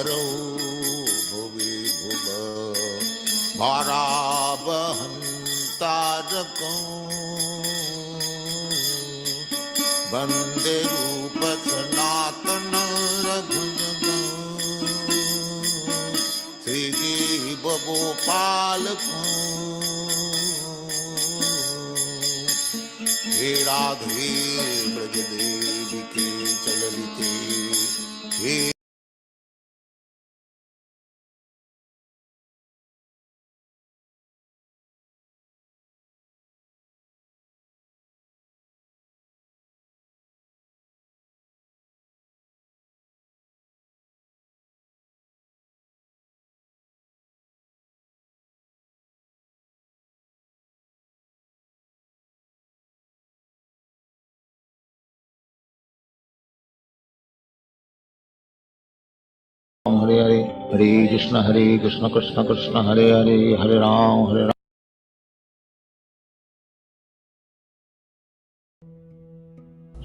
हरौ भुवि भुव भारावहन्तारकं वन्दे रूप सनातन रघुजगं श्रीजीव गोपालकं हे राधे ब्रज देवी के चलते हे हरे हरे हरे कृष्ण कृष्ण कृष्ण हरे हरे हरे राम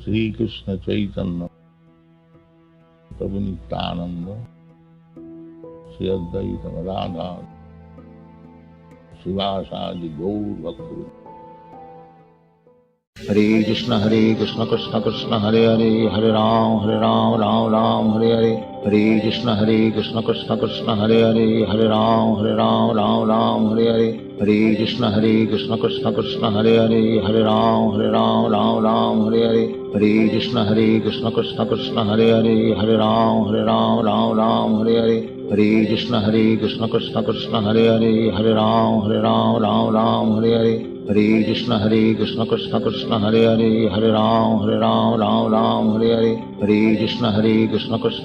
श्री कृष्ण चैतन्य प्रभु नित्यानंद श्री अद्वैत गदाधर श्रीवासादि गौर भक्त हरे Krishna Krishna Krishna Hare Hare Hare Ram Ram Ram Hare Hare Hare Krishna Krishna Krishna Hare Hare Hare Ram Ram Ram Hare Hare Hare Krishna Krishna Krishna Hare Hare Hare Ram Ram Hare Hare Hare Krishna Krishna Krishna Hare Hare Hare Ram Ram Hare Hare Hare Krishna Krishna Krishna Hare Hare Hare Ram Ram Hare Hare Hare Krishna Krishna Krishna Hare Hare Hare Ram Ram Hare Hare Hare Krishna Krishna Krishna Hare Hare Hare Ram Ram Hare Hare Hare Krishna Krishna Krishna Hare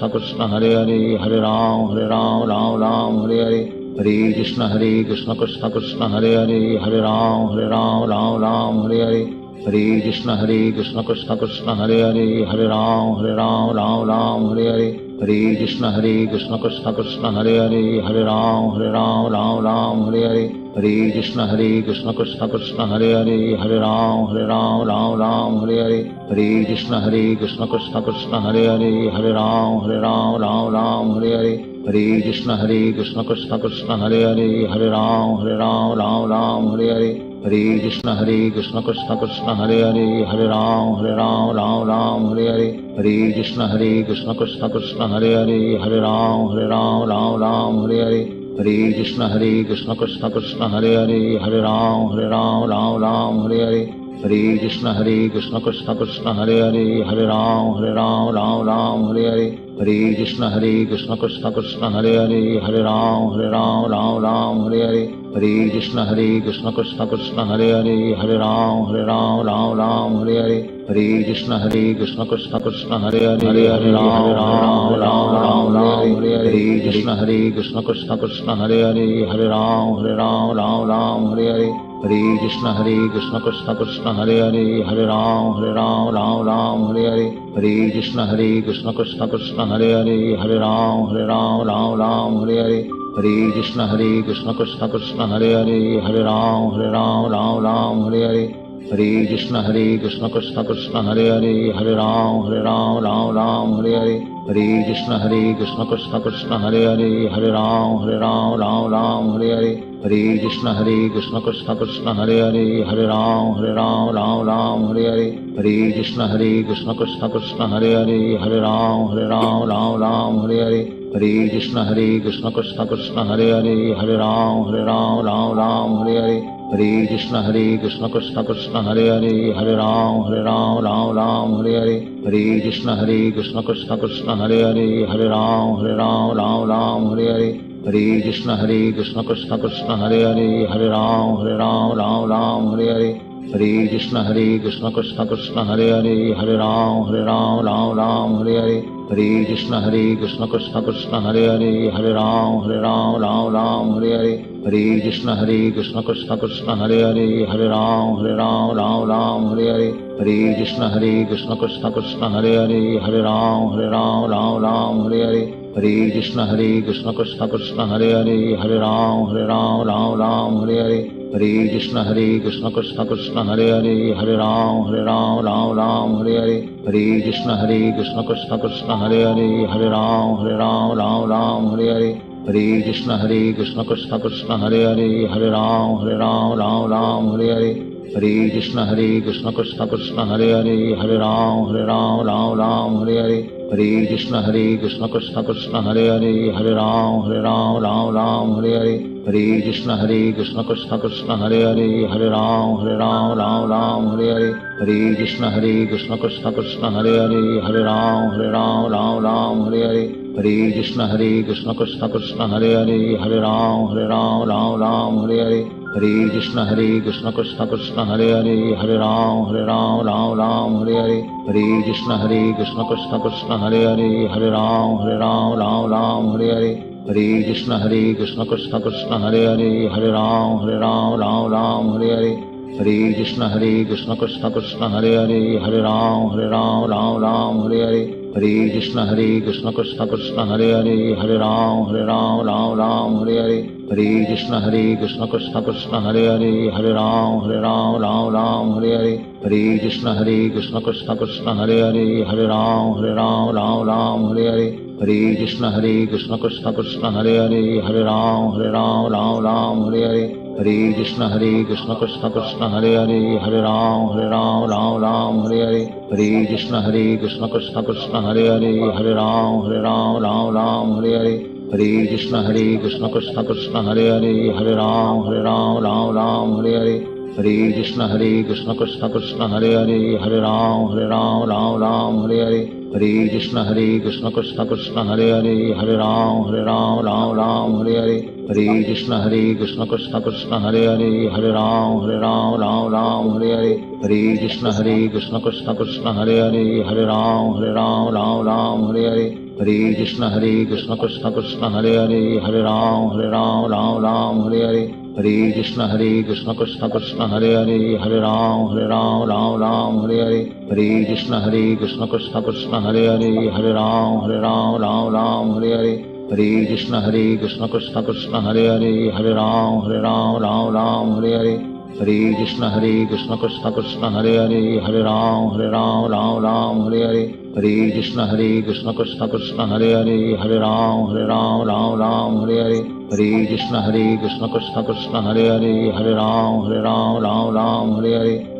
Hare Hare Ram Ram Hare Hare Hare Krishna Krishna Krishna Hare Hare Hare Ram Ram Hare Hare Hare Krishna Krishna Krishna Hare Hare Hare Ram Ram Hare Hare Hare Krishna Krishna Krishna Hare Hare Hare Ram Ram Hare Hare Hare Krishna Krishna Krishna Hare Hare Hare Ram Ram Hare Hare Hare Krishna Krishna Krishna Hare Hare Hare Ram Ram Hare Hare Hare Krishna Krishna Krishna Hare Hare Hare Ram Ram Hare Hare Hare Krishna Krishna Krishna Hare Hare Hare Ram Ram Hare Hare Hare Krishna Krishna Krishna Hare Hare Hare Ram Ram Hare Hare Hare Krishna Krishna Krishna Hare Hare Hare Ram Ram Hare Hare Hare Krishna Krishna Krishna Hare Hare Hare Ram Ram Hare Hare Hare Krishna Krishna Krishna Hare Hare Hare Ram Ram Hare Hare Hare Krishna Krishna Krishna Hare Hare Hare Ram Ram Hare Hare Krishna Krishna Krishna Hare Hare Hare Ram Ram Hare Hare Hare Krishna Krishna Krishna Hare Hare Hare Ram Ram Hare Hare Hare Krishna Krishna Krishna Hare Hare Hare Ram Ram Hare Hare Hare Krishna Krishna Krishna Hare Hare Hare Ram Ram Hare Hare Hare Krishna Krishna Krishna Hare Hare Hare Ram Ram Hare Hare Hare Krishna Krishna Krishna Hare Hare Hare Ram Ram Hare Hare Hare Krishna Krishna Krishna Hare Hare Hare Ram Ram Hare Hare Hare Krishna Krishna Krishna Hare Hare Hare Ram Ram Hare Hare Hare Krishna Krishna Krishna Hare Hare Hare Ram Ram Hare Hare Hare Krishna Krishna Krishna Hare Hare Hare Ram Ram Hare Hare Hare Krishna Krishna Krishna Hare Hare Hare Ram Ram Hare Hare Hare Krishna Krishna Krishna Hare Hare Hare Ram Ram Hare Hare Hare Krishna Krishna Krishna Hare Hare Hare Ram Ram Hare Hare Hare Krishna Krishna Krishna Hare Hare Hare Ram Ram Hare Hare Hare Krishna Krishna Krishna Hare Hare Hare Ram Ram Ram Hare Hare Hare Krishna Krishna Krishna Hare Hare Hare Ram Ram Hare Hare Hare Krishna Krishna Krishna Hare Hare Hare Ram Ram Hare Hare Hare Krishna Krishna Krishna Hare Hare Hare Ram Ram Hare Hare Hare Krishna Krishna Krishna Hare Hare Hare Ram Ram Hare Hare Hare Krishna Krishna Krishna Hare Hare Hare Ram Ram Hare Hare Hare Krishna Krishna Krishna Hare Hare Hare Ram Ram Hare Hare Hare Krishna Krishna Krishna Hare Hare Hare Ram Ram Hare Hare Hare Krishna Krishna Krishna Hare Hare Hare Ram Ram Hare Hare Hare Krishna Krishna Krishna Hare Hare Hare Ram Ram Hare Hare Hare Krishna Krishna Krishna Hare Hare Hare Ram Ram Hare Hare Hare Krishna Krishna Krishna Hare Hare Hare Ram Ram Hare Hare Hare Krishna Krishna Krishna Hare Hare Hare Ram Ram Hare Hare Hare Krishna Krishna Krishna Hare Hare Hare Ram Ram Hare Hare Hare Krishna Krishna Krishna Hare Hare Hare Ram Ram Hare Hare Hare Krishna Krishna Krishna Hare Hare Hare Ram Ram Hare Hare Hare Krishna Krishna Krishna Hare Hare Hare Ram Ram Hare Hare Hare Krishna Krishna Krishna Hare Hare Hare Ram Ram Hare Hare Hare Krishna Krishna Krishna Hare Hare Hare Ram Ram Hare Hare Hare Krishna Krishna Krishna Hare Hare Hare Ram Ram Hare Hare Hare Krishna Krishna Krishna Hare Hare Hare Ram Ram Hare Hare Hare Krishna Krishna Krishna Hare Hare Hare Ram Ram Hare Hare Hare Krishna Krishna Krishna Hare Hare Hare Ram Ram Hare Hare Hare Krishna Krishna Krishna Hare Hare Hare Ram Ram Hare Hare Hare Krishna Krishna Krishna Hare Hare Hare Ram Ram Hare Hare Hare Krishna Krishna Krishna Hare Hare Hare Ram Ram Hare Hare Hare Krishna Krishna Krishna Hare Hare Hare Ram Ram Hare Hare Hare Krishna Krishna Krishna Hare Hare Hare Ram Ram Hare Hare Hare Krishna Krishna Krishna Hare Hare Hare Ram Ram Hare Hare Hare Krishna Krishna Krishna Hare Hare Hare Ram Ram Hare Hare Hare Krishna Krishna Krishna Hare Hare Hare Ram Ram Hare Hare Hare Krishna Krishna Krishna Hare Hare Hare Ram Ram Hare Hare Hare Krishna Krishna Krishna Hare Hare Hare Ram Ram Hare Hare Hare Krishna Krishna Krishna Hare Hare Hare Ram Ram Hare Hare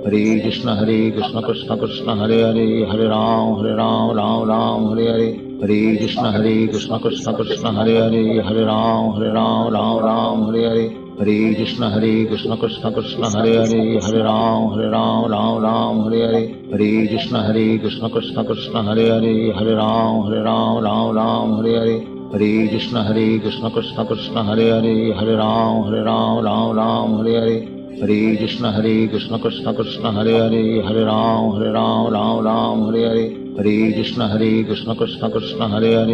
Hare Krishna Krishna Krishna Hare Hare Hare Ram Ram Hare Hare Hare Krishna Krishna Krishna Hare Hare Hare Ram Ram Hare Hare Hare Krishna Krishna Krishna Hare Hare Hare Ram Ram Hare Hare Hare Krishna Krishna Krishna Hare Hare Hare Ram Ram Hare Hare Hare Krishna Krishna Krishna Hare Hare Hare Ram Ram Hare Hare Hare Krishna Krishna Krishna Hare Hare Hare Ram Ram Hare Hare Hare Krishna Krishna Krishna Hare Hare Hare Ram Ram Hare Hare Hare Krishna Krishna Krishna Hare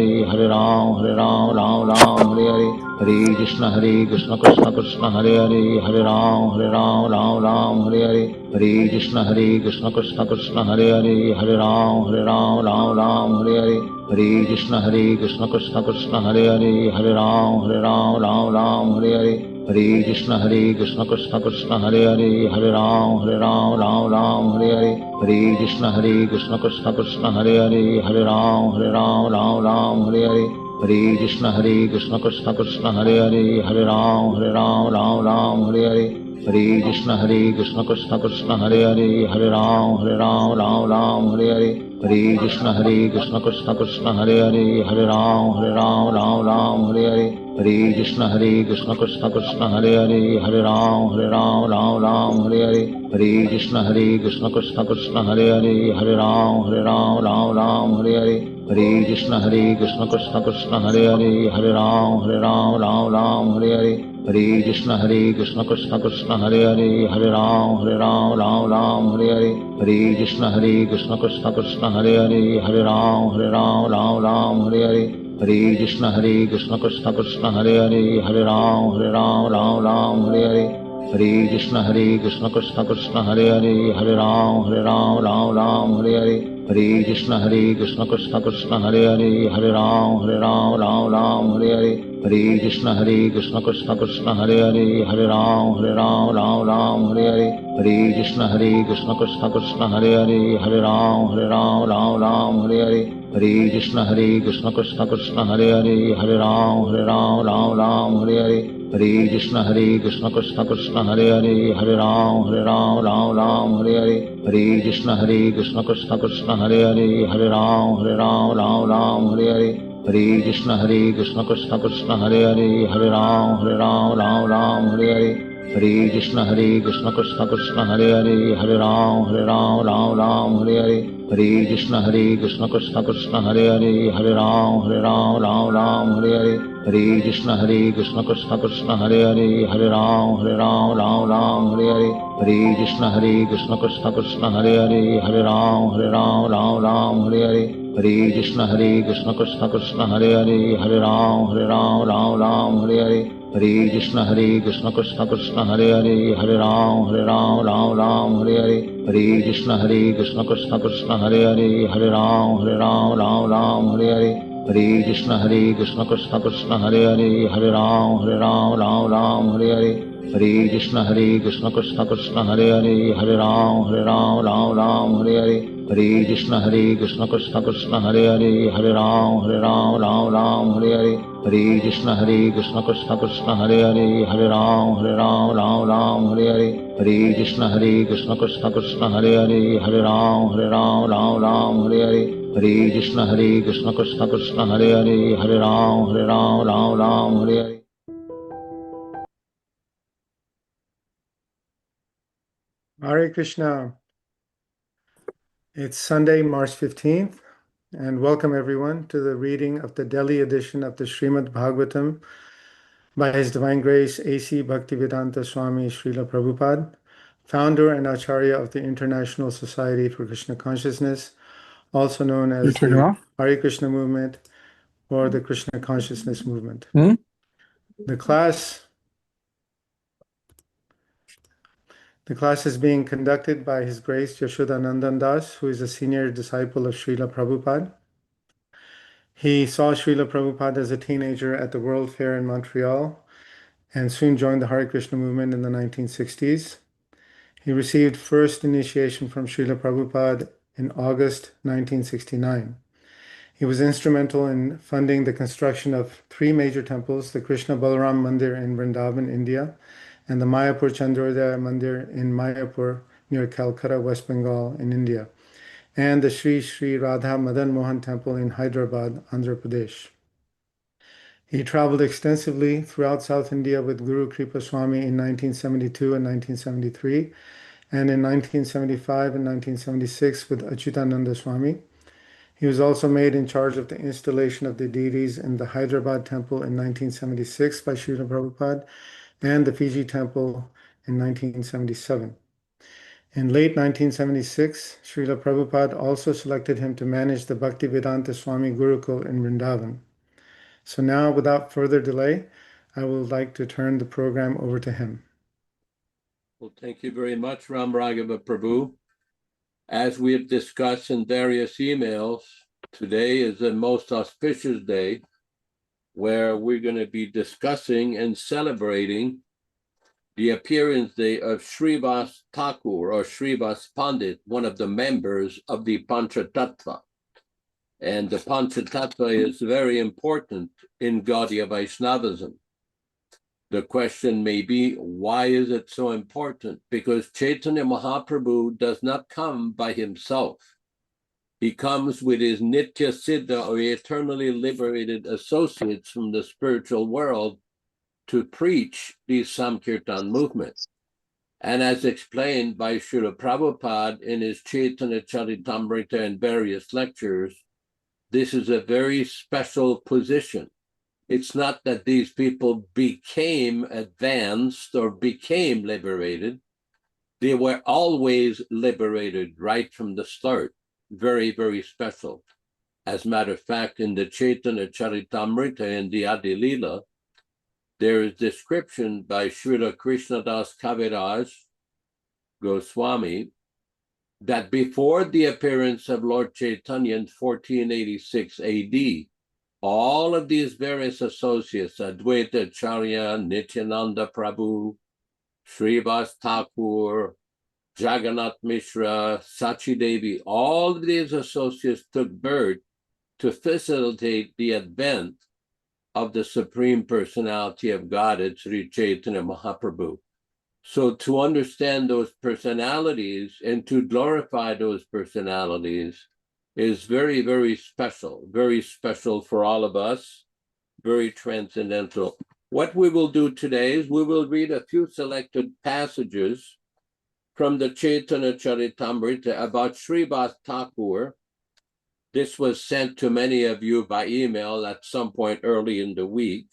Hare Hare Ram Ram Hare Hare Hare Krishna Krishna Krishna Hare Hare Hare Ram Ram Hare Hare Hare Krishna Krishna Krishna Hare Hare Hare Ram Hare Hare Hare Krishna Krishna Krishna Hare Hare Hare Ram Hare Hare Hare Krishna Krishna Krishna Hare Hare Hare Ram Hare Hare Hare Krishna Krishna Krishna Hare Hare Hare Ram Hare Hare Hare Krishna Krishna Krishna Hare Hare Hare Ram Hare Hare Hare Krishna Krishna Krishna Hare Hare Hare Ram Hare Hare Hare Krishna Krishna Krishna Hare Hare Hare Ram Hare Hare Hare Krishna Krishna Krishna Hare Hare Hare Ram Hare Hare Hare Krishna Krishna Krishna Hare Hare Hare Ram Hare Hare Hare Krishna Krishna Krishna Hare Hare Hare Ram Hare Hare Hare Krishna Krishna Krishna Hare Hare, Hare Ram, Ram Ram, Hare Hare. Hare Krishna Krishna Krishna Hare Hare, Hare Ram, Ram Ram, Hare Hare. Hare Krishna Krishna Krishna Hare Hare, Hare Ram, Ram Ram, Hare Hare. Hare Krishna Krishna Krishna Hare Hare, Hare Ram, Ram Ram, Hare Hare. Hare Krishna Krishna Krishna Hare Hare, Hare Ram, Ram Ram, Hare Hare. Hare Krishna Krishna Krishna Hare Hare, Hare Ram, Ram Ram, Hare Hare. Hare Krishna Krishna Krishna Hare Hare, Hare Ram, Ram Ram, Hare Hare. Hare Krishna Krishna Krishna Hare Hare, Hare Ram, Ram Ram, Hare Hare. Hare Krishna Krishna Krishna Hare Hare, Hare Ram, Ram Hare Hare. Hare Krishna Krishna Krishna Hare Hare, Hare Ram, Ram Hare Hare. Hare Krishna Krishna Krishna Hare Hare, Hare Ram, Ram Hare Hare. Hare Krishna Krishna Krishna Hare Hare, Hare Ram, Ram Hare Hare. Hare Krishna Krishna Krishna Hare Hare, Hare Ram, Ram Hare Hare. Hare Krishna Krishna Krishna Hare Hare, Hare Ram, Ram Hare Hare. Hare Krishna Krishna Krishna Hare Hare, Hare Ram, Ram Hare Hare. Hare Krishna Krishna Krishna Hare Hare, Hare Ram, Ram Hare Hare. Hare Krishna Krishna Krishna Hare Hare, Hare Ram, Ram Hare Hare. Hare Krishna Krishna Krishna Hare Hare, Hare Ram, Ram Hare Hare. Hare Krishna Krishna Krishna Hare Hare, Hare Ram, Ram Hare Hare. Hare Krishna Krishna Krishna Hare Hare, Hare Ram, Ram Hare Hare. Hare Krishna Krishna Krishna Hare Hare, Hare Ram, Ram Hare Hare. Hare Krishna Krishna Krishna Hare Hare, Hare Ram, Ram Hare Hare. Hare Krishna. It's Sunday, March 15th, and welcome everyone to the reading of the Delhi edition of the Śrīmad-Bhāgavatam by His Divine Grace A.C. Bhaktivedanta Swami Srila Prabhupāda, founder and Acharya of the International Society for Krishna Consciousness, also known as the Hare Krishna movement or the Krishna Consciousness movement. The class is being conducted by His Grace Yaśodā-nandana Dāsa, who is a senior disciple of Srila Prabhupada. He saw Srila Prabhupada as a teenager at the World Fair in Montreal and soon joined the Hare Krishna movement in the 1960s. He received first initiation from Srila Prabhupada in August 1969. He was instrumental in funding the construction of three major temples, the Krishna Balaram Mandir in Vrindavan, India, and the Mayapur Chandrodaya Mandir in Mayapur near Calcutta, West Bengal in India, and the Sri Radha Madan Mohan Temple in Hyderabad, Andhra Pradesh. He traveled extensively throughout South India with Guru Kripa Swami in 1972 and 1973, and in 1975 and 1976 with Achyutananda Swami. He was also made in charge of the installation of the deities in the Hyderabad Temple in 1976 by Srila Prabhupada, and the Fiji Temple in 1977. In late 1976, Srila Prabhupada also selected him to manage the Bhaktivedanta Swami Gurukul in Vrindavan. So now, without further delay, I would like to turn the program over to him. Well, thank you very much, Ram Raghava Prabhu. As we have discussed in various emails, today is the most auspicious day where we're going to be discussing and celebrating the appearance day of Śrīvāsa Thakur or Śrīvāsa Paṇḍita, one of the members of the Paṇṭatattva. And the Paṇṭatattva is very important in Gaudiya Vaishnavism. The question may be, why is it so important? Because Chaitanya Mahaprabhu does not come by himself. He comes with his Nitya Siddha or eternally liberated associates from the spiritual world to preach the Sankirtan movement. And as explained by Srila Prabhupada in his Chaitanya Charitamrita and various lectures, this is a very special position. It's not that these people became advanced or became liberated. They were always liberated right from the start. Very, very special. As a matter of fact, in the Chaitanya Charitamrita in the Adi Lila, there is description by Srila Krishnadas Kaviraj Goswami that before the appearance of Lord Chaitanya in 1486 AD, all of these various associates, Advaita Acharya, Nityananda Prabhu, Śrīvāsa Thakur, Jagannath Mishra, Sachi Devi, all of these associates took birth to facilitate the advent of the Supreme Personality of Godhead, Sri Chaitanya Mahaprabhu. So to understand those personalities and to glorify those personalities is very, very special for all of us, very transcendental. What we will do today is we will read a few selected passages from the Chaitanya Charitamrita about Śrīvāsa Thakur. This was sent to many of you by email at some point early in the week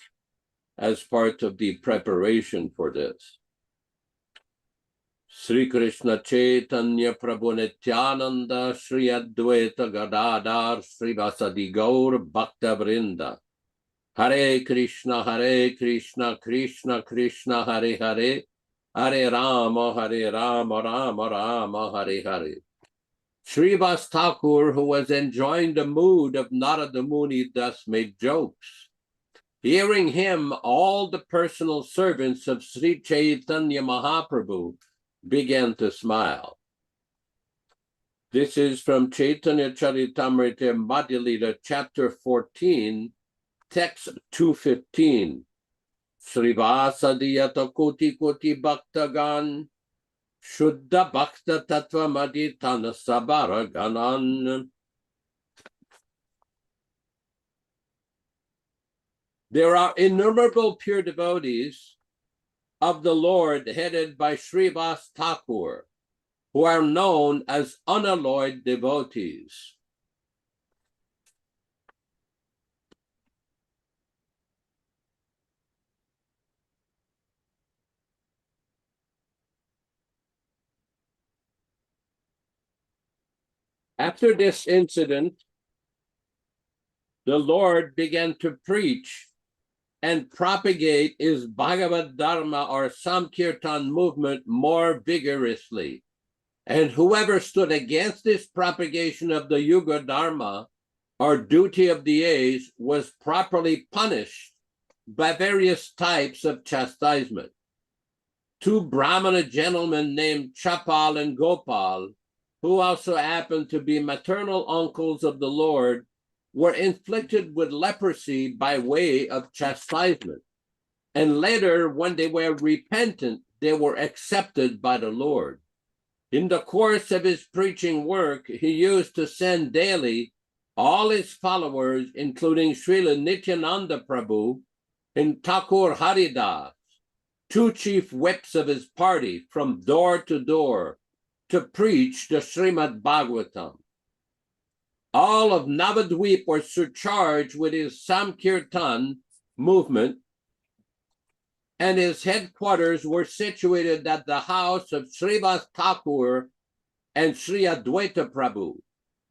as part of the preparation for this. Sri Krishna Chaitanya Prabhu Nityananda Sri Advaita Gadadhar Srivasadi Gaur Bhaktivedanta Hare Krishna Krishna Krishna Hare Hare Hare Rama Rama Rama Hare Hare. Śrīvāsa Thakur, who was enjoying the mood of Narada Muni, thus made jokes. Hearing him, all the personal servants of Sri Chaitanya Mahaprabhu began to smile. This is from Chaitanya Charitamrita Madhya Lila, chapter 14, text 215. Śrīvāsa diyata koti koti bhaktagan Shuddha Bhakta Tattva Madhitana Sabara Ganan. There are innumerable pure devotees of the Lord headed by Śrīvāsa Thakur, who are known as unalloyed devotees. After this incident, the Lord began to preach and propagate his Bhagavad Dharma or Sankirtan movement more vigorously. And whoever stood against this propagation of the Yuga Dharma or duty of the age was properly punished by various types of chastisement. Two Brahmana gentlemen named Chapal and Gopal, who also happened to be maternal uncles of the Lord, were inflicted with leprosy by way of chastisement. And later, when they were repentant, they were accepted by the Lord. In the course of his preaching work, he used to send daily all his followers, including Srila Nityananda Prabhu and Thakur Haridas, two chief whips of his party, from door to door to preach the Śrīmad-Bhāgavatam. All of Navadvip were surcharged with his Sankirtan movement, and his headquarters were situated at the house of Śrīvāsa Thakur and Sri Advaita Prabhu,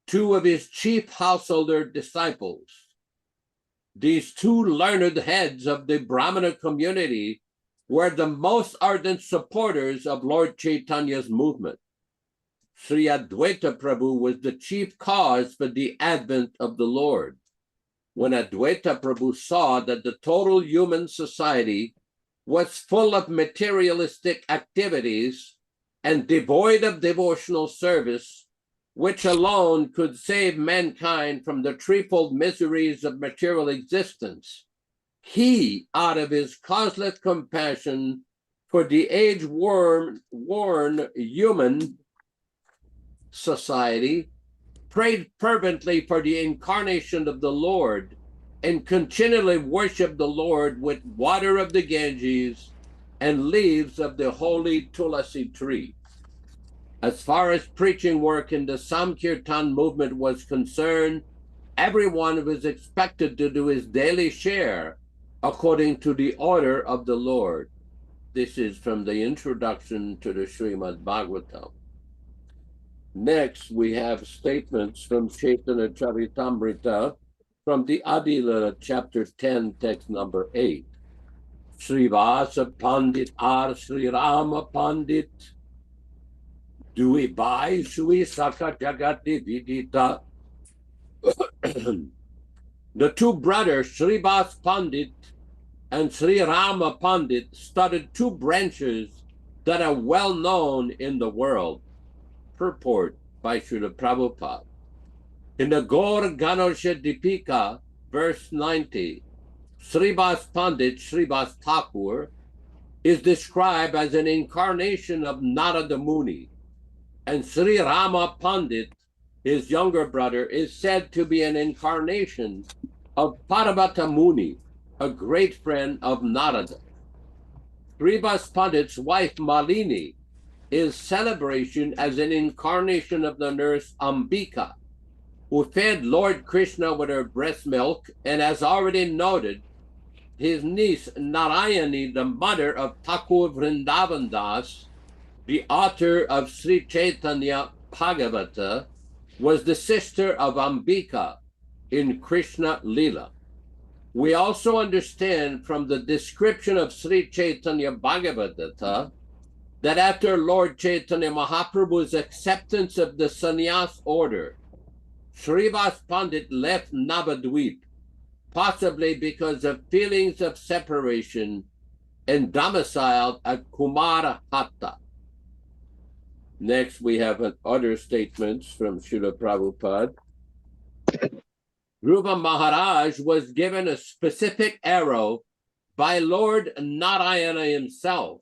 two of his chief householder disciples. These two learned heads of the Brahmana community were the most ardent supporters of Lord Chaitanya's movement. Sri Advaita Prabhu was the chief cause for the advent of the Lord. When Advaita Prabhu saw that the total human society was full of materialistic activities and devoid of devotional service, which alone could save mankind from the threefold miseries of material existence, he, out of his causeless compassion for the age-worn human society, prayed fervently for the incarnation of the Lord and continually worshiped the Lord with water of the Ganges and leaves of the holy Tulasi tree. As far as preaching work in the Sankirtan movement was concerned, everyone was expected to do his daily share according to the order of the Lord. This is from the introduction to the Śrīmad-Bhāgavatam. Next, we have statements from Chaitanya Charitamrita from the Adi-lila, chapter 10, text number 8. Śrīvāsa Paṇḍita ar Sri Rama Paṇḍita Dui Bhai Sui Saka Jagati Vidita. The two brothers, Śrīvāsa Paṇḍita and Sri Rama Paṇḍita, studied two branches that are well known in the world. Purport by Srila Prabhupada. In the Gaur Ganosha Dipika, verse 90, Śrīvāsa Paṇḍita, Śrīvāsa Thakur, is described as an incarnation of Narada Muni, and Sri Rama Paṇḍita, his younger brother, is said to be an incarnation of Parvata Muni, a great friend of Narada. Śrīvāsa Paṇḍita's wife Malini is celebration as an incarnation of the nurse Ambika, who fed Lord Krishna with her breast milk, and as already noted, his niece Narayani, the mother of Thakur Vrindavan Das, the author of Sri Chaitanya-Bhāgavata, was the sister of Ambika in Krishna Lila. We also understand from the description of Sri Chaitanya-Bhāgavata that after Lord Chaitanya Mahaprabhu's acceptance of the sannyas order, Śrīvāsa Paṇḍita left Navadvip, possibly because of feelings of separation, and domiciled at Kumarahatta. Next, we have other statements from Srila Prabhupada. Dhruva Maharaj was given a specific arrow by Lord Narayana himself,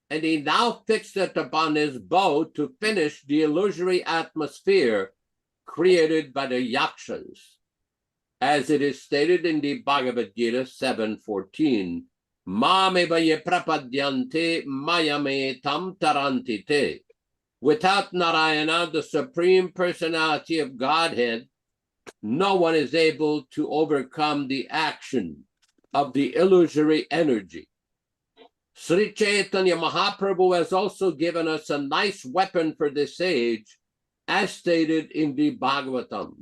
and he now fixed it upon his bow to finish the illusory atmosphere created by the yakshas. As it is stated in the Bhagavad Gita 7:14, Mameva ye prapadyante mayame tam tarantite. Without Narayana, the Supreme Personality of Godhead, no one is able to overcome the action of the illusory energy. Sri Chaitanya Mahaprabhu has also given us a nice weapon for this age, as stated in the Bhagavatam.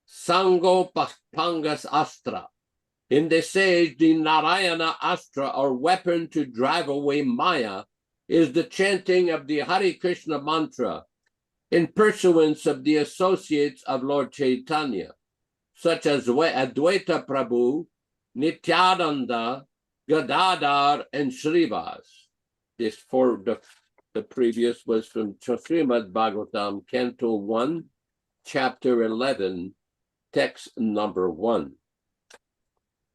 Sango Pangas Astra. In this age, the Narayana Astra, or weapon to drive away Maya, is the chanting of the Hare Krishna mantra in pursuance of the associates of Lord Chaitanya, such as Advaita Prabhu, Nityananda, Gadadhar, and Śrīvāsa. This for the previous was from Śrīmad-Bhāgavatam, Canto 1, Chapter 11, text number 1.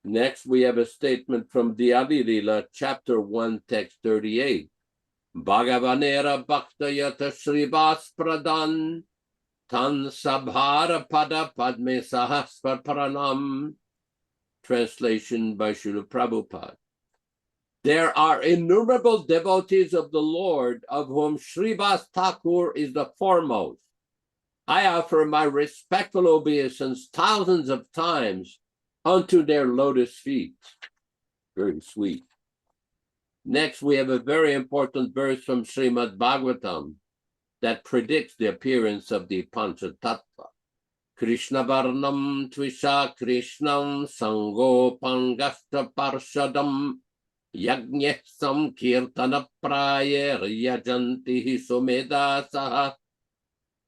Next, we have a statement from the Adi-lila, Chapter 1, text 38. Bhagavanera Bhaktayata Śrīvāsa Pradhan Tan Sabhara Pada Padme Sahasra Pranam. Translation by Srila Prabhupada. There are innumerable devotees of the Lord, of whom Śrīvāsa Thakur is the foremost. I offer my respectful obeisance thousands of times unto their lotus feet. Very sweet. Next, we have a very important verse from Śrīmad-Bhāgavatam that predicts the appearance of the Panchatattva. Krishna Varnam Tvisha Krishnam Sango Pangasta Parshadam Yajñesam Kirtana Prayer Yajanti Sumedasaha.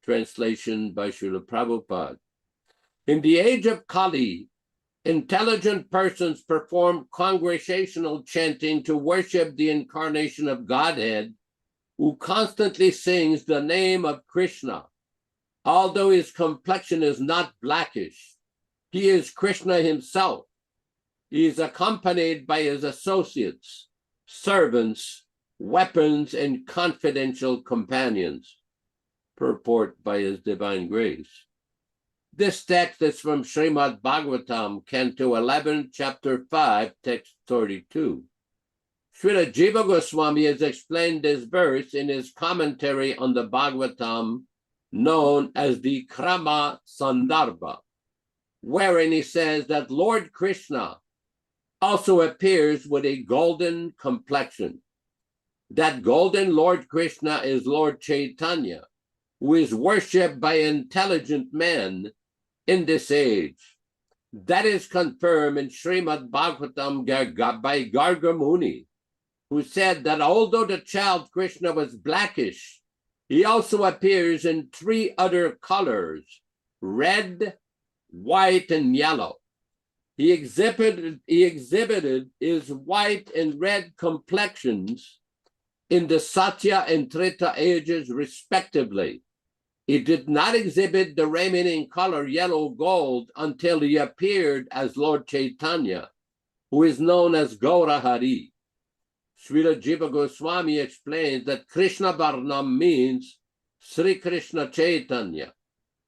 Translation by Srila Prabhupada. In the age of Kali, intelligent persons perform congregational chanting to worship the incarnation of Godhead, who constantly sings the name of Krishna. Although his complexion is not blackish, he is Krishna himself. He is accompanied by his associates, servants, weapons, and confidential companions. Purport by His Divine Grace. This text is from Śrīmad-Bhāgavatam, Canto 11, Chapter 5, text 32. Srila Jiva Goswami has explained this verse in his commentary on the Bhagavatam, known as the Krama Sandarbha, wherein he says that Lord Krishna also appears with a golden complexion. That golden Lord Krishna is Lord Chaitanya, who is worshipped by intelligent men in this age. That is confirmed in Śrīmad-Bhāgavatam by Garga Muni, who said that although the child Krishna was blackish, he also appears in 3 other colors: red, white, and yellow. He exhibited his white and red complexions in the Satya and Treta ages respectively. He did not exhibit the remaining color yellow gold until he appeared as Lord Chaitanya, who is known as Gaura Hari. Srila Jiva Goswami explains that Krishna Varnam means Sri Krishna Chaitanya.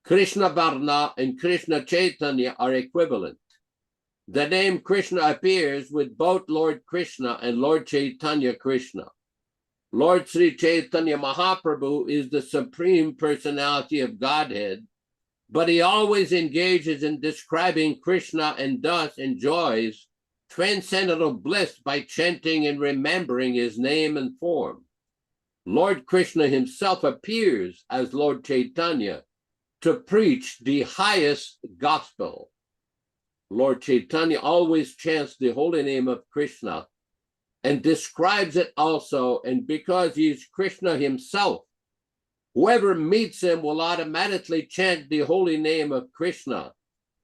Krishna Varna and Krishna Chaitanya are equivalent. The name Krishna appears with both Lord Krishna and Lord Chaitanya Krishna. Lord Sri Chaitanya Mahaprabhu is the Supreme Personality of Godhead, but he always engages in describing Krishna and thus enjoys transcendental bliss by chanting and remembering his name and form. Lord Krishna himself appears as Lord Chaitanya to preach the highest gospel. Lord Chaitanya always chants the holy name of Krishna and describes it also, and because he is Krishna himself, whoever meets him will automatically chant the holy name of Krishna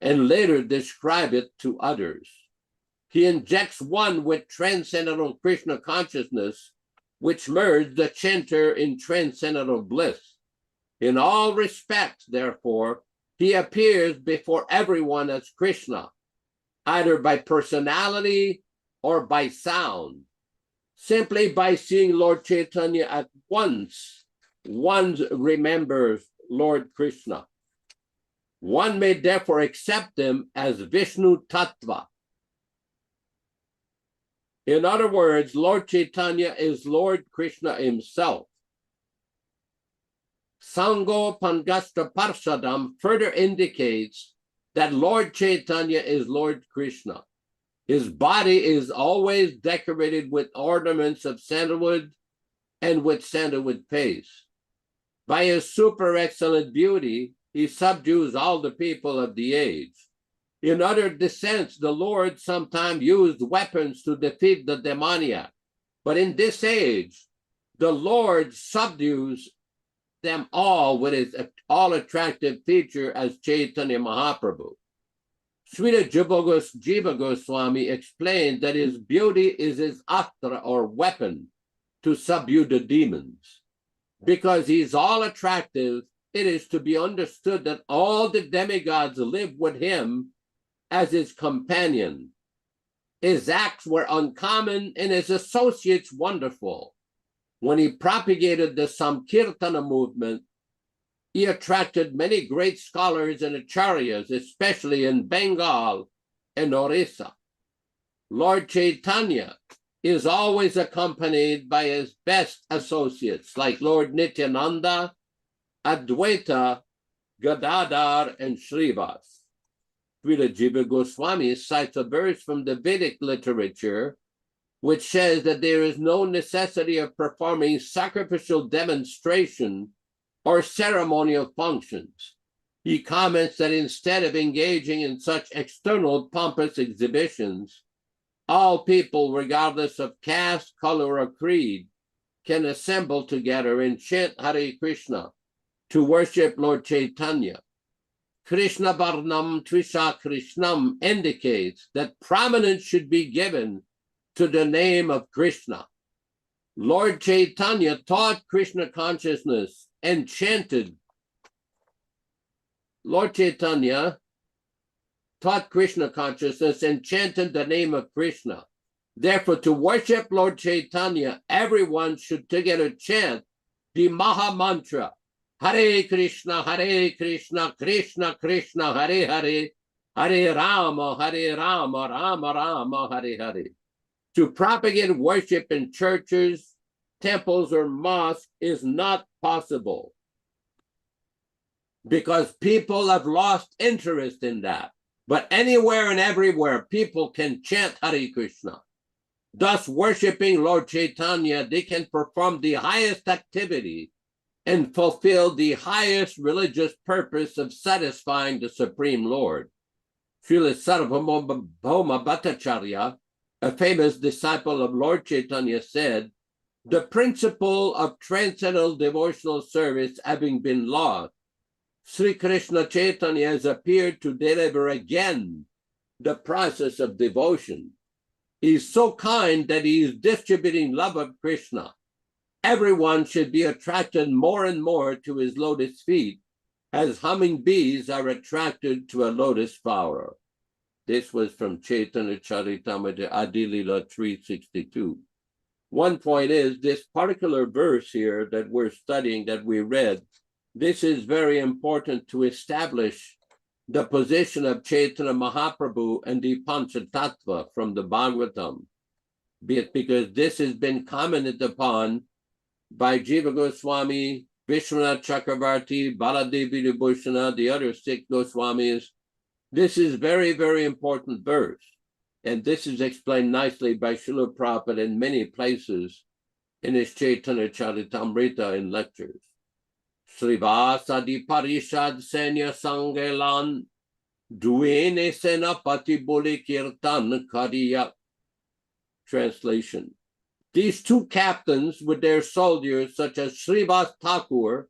and later describe it to others. He injects one with transcendental Krishna consciousness, which merges the chanter in transcendental bliss. In all respects, therefore, he appears before everyone as Krishna, either by personality or by sound. Simply by seeing Lord Chaitanya at once, one remembers Lord Krishna. One may therefore accept him as Vishnu Tattva. In other words, Lord Chaitanya is Lord Krishna himself. Sango Pangasta Parshadam further indicates that Lord Chaitanya is Lord Krishna. His body is always decorated with ornaments of sandalwood and with sandalwood paste. By his super excellent beauty, he subdues all the people of the age. In other descents, the Lord sometimes used weapons to defeat the demoniac. But in this age, the Lord subdues them all with his all-attractive feature as Chaitanya Mahaprabhu. Srila Jiva Goswami explained that his beauty is his astra or weapon to subdue the demons. Because he's all attractive, it is to be understood that all the demigods live with him as his companion. His acts were uncommon and his associates wonderful. When he propagated the Sankirtana movement, he attracted many great scholars and acharyas, especially in Bengal and Orissa. Lord Chaitanya is always accompanied by his best associates like Lord Nityananda, Advaita, Gadadhar, and Śrīvāsa. Srila Jiva Goswami cites a verse from the Vedic literature which says that there is no necessity of performing sacrificial demonstration or ceremonial functions. He comments that instead of engaging in such external pompous exhibitions, all people, regardless of caste, color, or creed, can assemble together and chant Hare Krishna to worship Lord Chaitanya. Krishna Varnam Trisha Krishnam indicates that prominence should be given to the name of Krishna. Lord Chaitanya taught Krishna consciousness and chanted. Lord Chaitanya taught Krishna consciousness and chanted the name of Krishna. Therefore, to worship Lord Chaitanya, everyone should together chant the Maha Mantra, Hare Krishna, Krishna Krishna, Hare Hare, Hare Rama, Rama Rama, Hare Hare. To propagate worship in churches, temples, or mosques is not possible because people have lost interest in that. But anywhere and everywhere, people can chant Hare Krishna. Thus, worshiping Lord Chaitanya, they can perform the highest activity and fulfilled the highest religious purpose of satisfying the Supreme Lord. Srila Sarvabhauma Bhattacharya, a famous disciple of Lord Chaitanya, said, "The principle of transcendental devotional service having been lost, Sri Krishna Chaitanya has appeared to deliver again the process of devotion. He is so kind that he is distributing love of Krishna. Everyone should be attracted more and more to his lotus feet, as humming bees are attracted to a lotus flower." This was from Chaitanya Charitamrita Adilila 362. One point is this particular verse here that we're studying, that we read, this is very important to establish the position of Chaitanya Mahaprabhu and the Panchatattva from the Bhagavatam, because this has been commented upon by Jiva Goswami, Vishwanath Chakravarti, Baladevi Vibhushana, the other 6 Goswamis. This is very, very important verse. And this is explained nicely by Srila Prabhupada in many places in his Chaitanya Charitamrita in lectures. Śrīvāsa di parishad senya sangelan, duene senapati boli kirtan kariya. Translation. These 2 captains with their soldiers, such as Śrīvāsa Thakur,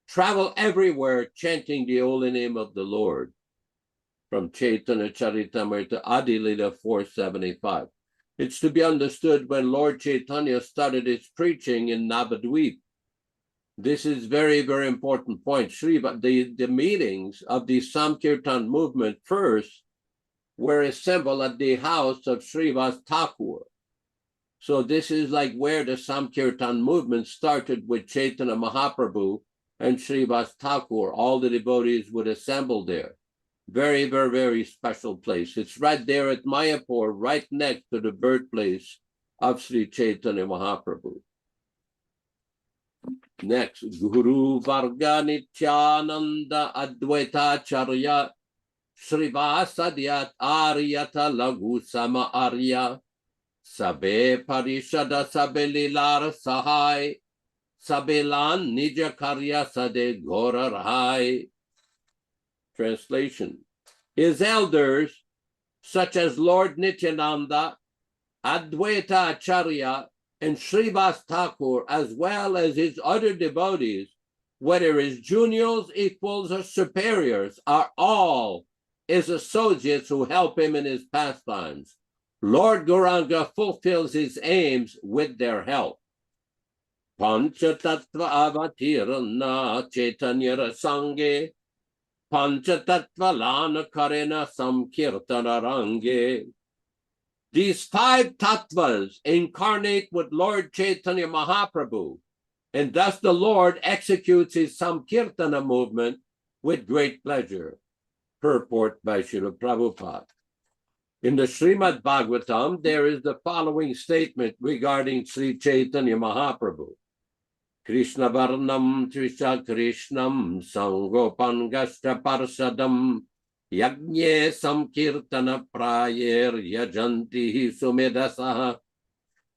travel everywhere chanting the holy name of the Lord. From Chaitanya Charitamrita Adilila 475. It's to be understood when Lord Chaitanya started his preaching in Navadvip. This is very, very important point. The meetings of the Sankirtan movement first were assembled at the house of Śrīvāsa Thakur. So this is like where the Sankirtan movement started with Chaitanya Mahaprabhu and Śrīvāsa Thakur. All the devotees would assemble there. Very, very, very special place. It's right there at Mayapur, right next to the birthplace of Sri Chaitanya Mahaprabhu. Next, Guru Varga Nityananda Advaitacharya Śrīvāsa Dhyat Aryata Lagu Sama Arya Sabe Parishada Sabe Lilar Sahai Sabelan Nija Karya Sade Gora Rahai. Translation. His elders, such as Lord Nityananda, Advaitacārya, and Śrīvāsa Thakur, as well as his other devotees, whether his juniors, equals, or superiors, are all his associates who help him in his pastimes. Lord Gauranga fulfills his aims with their help. Panchatattva avatirana Chaitanya Rasange Panchatattva lana karena samkirtana range. These 5 tattvas incarnate with Lord Chaitanya Mahaprabhu, and thus the Lord executes his samkirtana movement with great pleasure. Purport by Srila Prabhupada. In the Śrīmad-Bhāgavatam, there is the following statement regarding Sri Chaitanya Mahaprabhu. Krishna Varnam Trisha Krishnam Sangopangashta Parsadam Yagnye Samkirtana Prayer Yajanti Sumedasaha.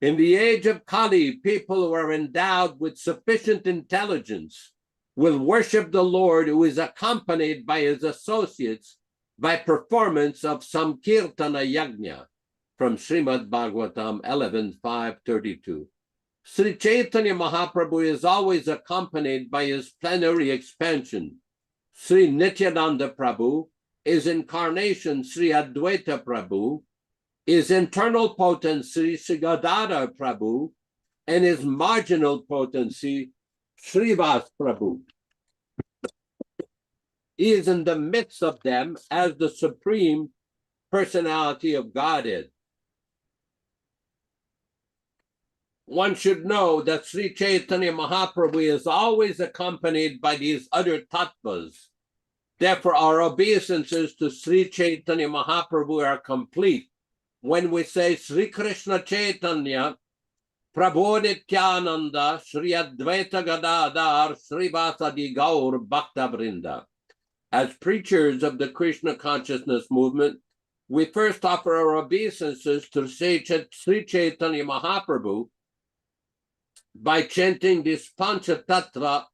In the age of Kali, people who are endowed with sufficient intelligence will worship the Lord, who is accompanied by his associates by performance of Samkirtana Yajna. From Śrīmad-Bhāgavatam 11.5.32. Sri Chaitanya Mahaprabhu is always accompanied by his plenary expansion. Sri Nityananda Prabhu, his incarnation Sri Advaita Prabhu, his internal potency Sri Gadadhar Prabhu, and his marginal potency Śrīvāsa Prabhu. He is in the midst of them as the supreme personality of Godhead. One should know that Sri Chaitanya Mahaprabhu is always accompanied by these other tattvas. Therefore, our obeisances to Sri Chaitanya Mahaprabhu are complete when we say Sri Krishna Chaitanya, Prabhu Nityananda, Sri Advaita Gadadhar, Śrīvāsa di Gaur Bhakta Vrinda. As preachers of the Krishna Consciousness movement, we first offer our obeisances to Sri Chaitanya Mahaprabhu by chanting this Panchatattva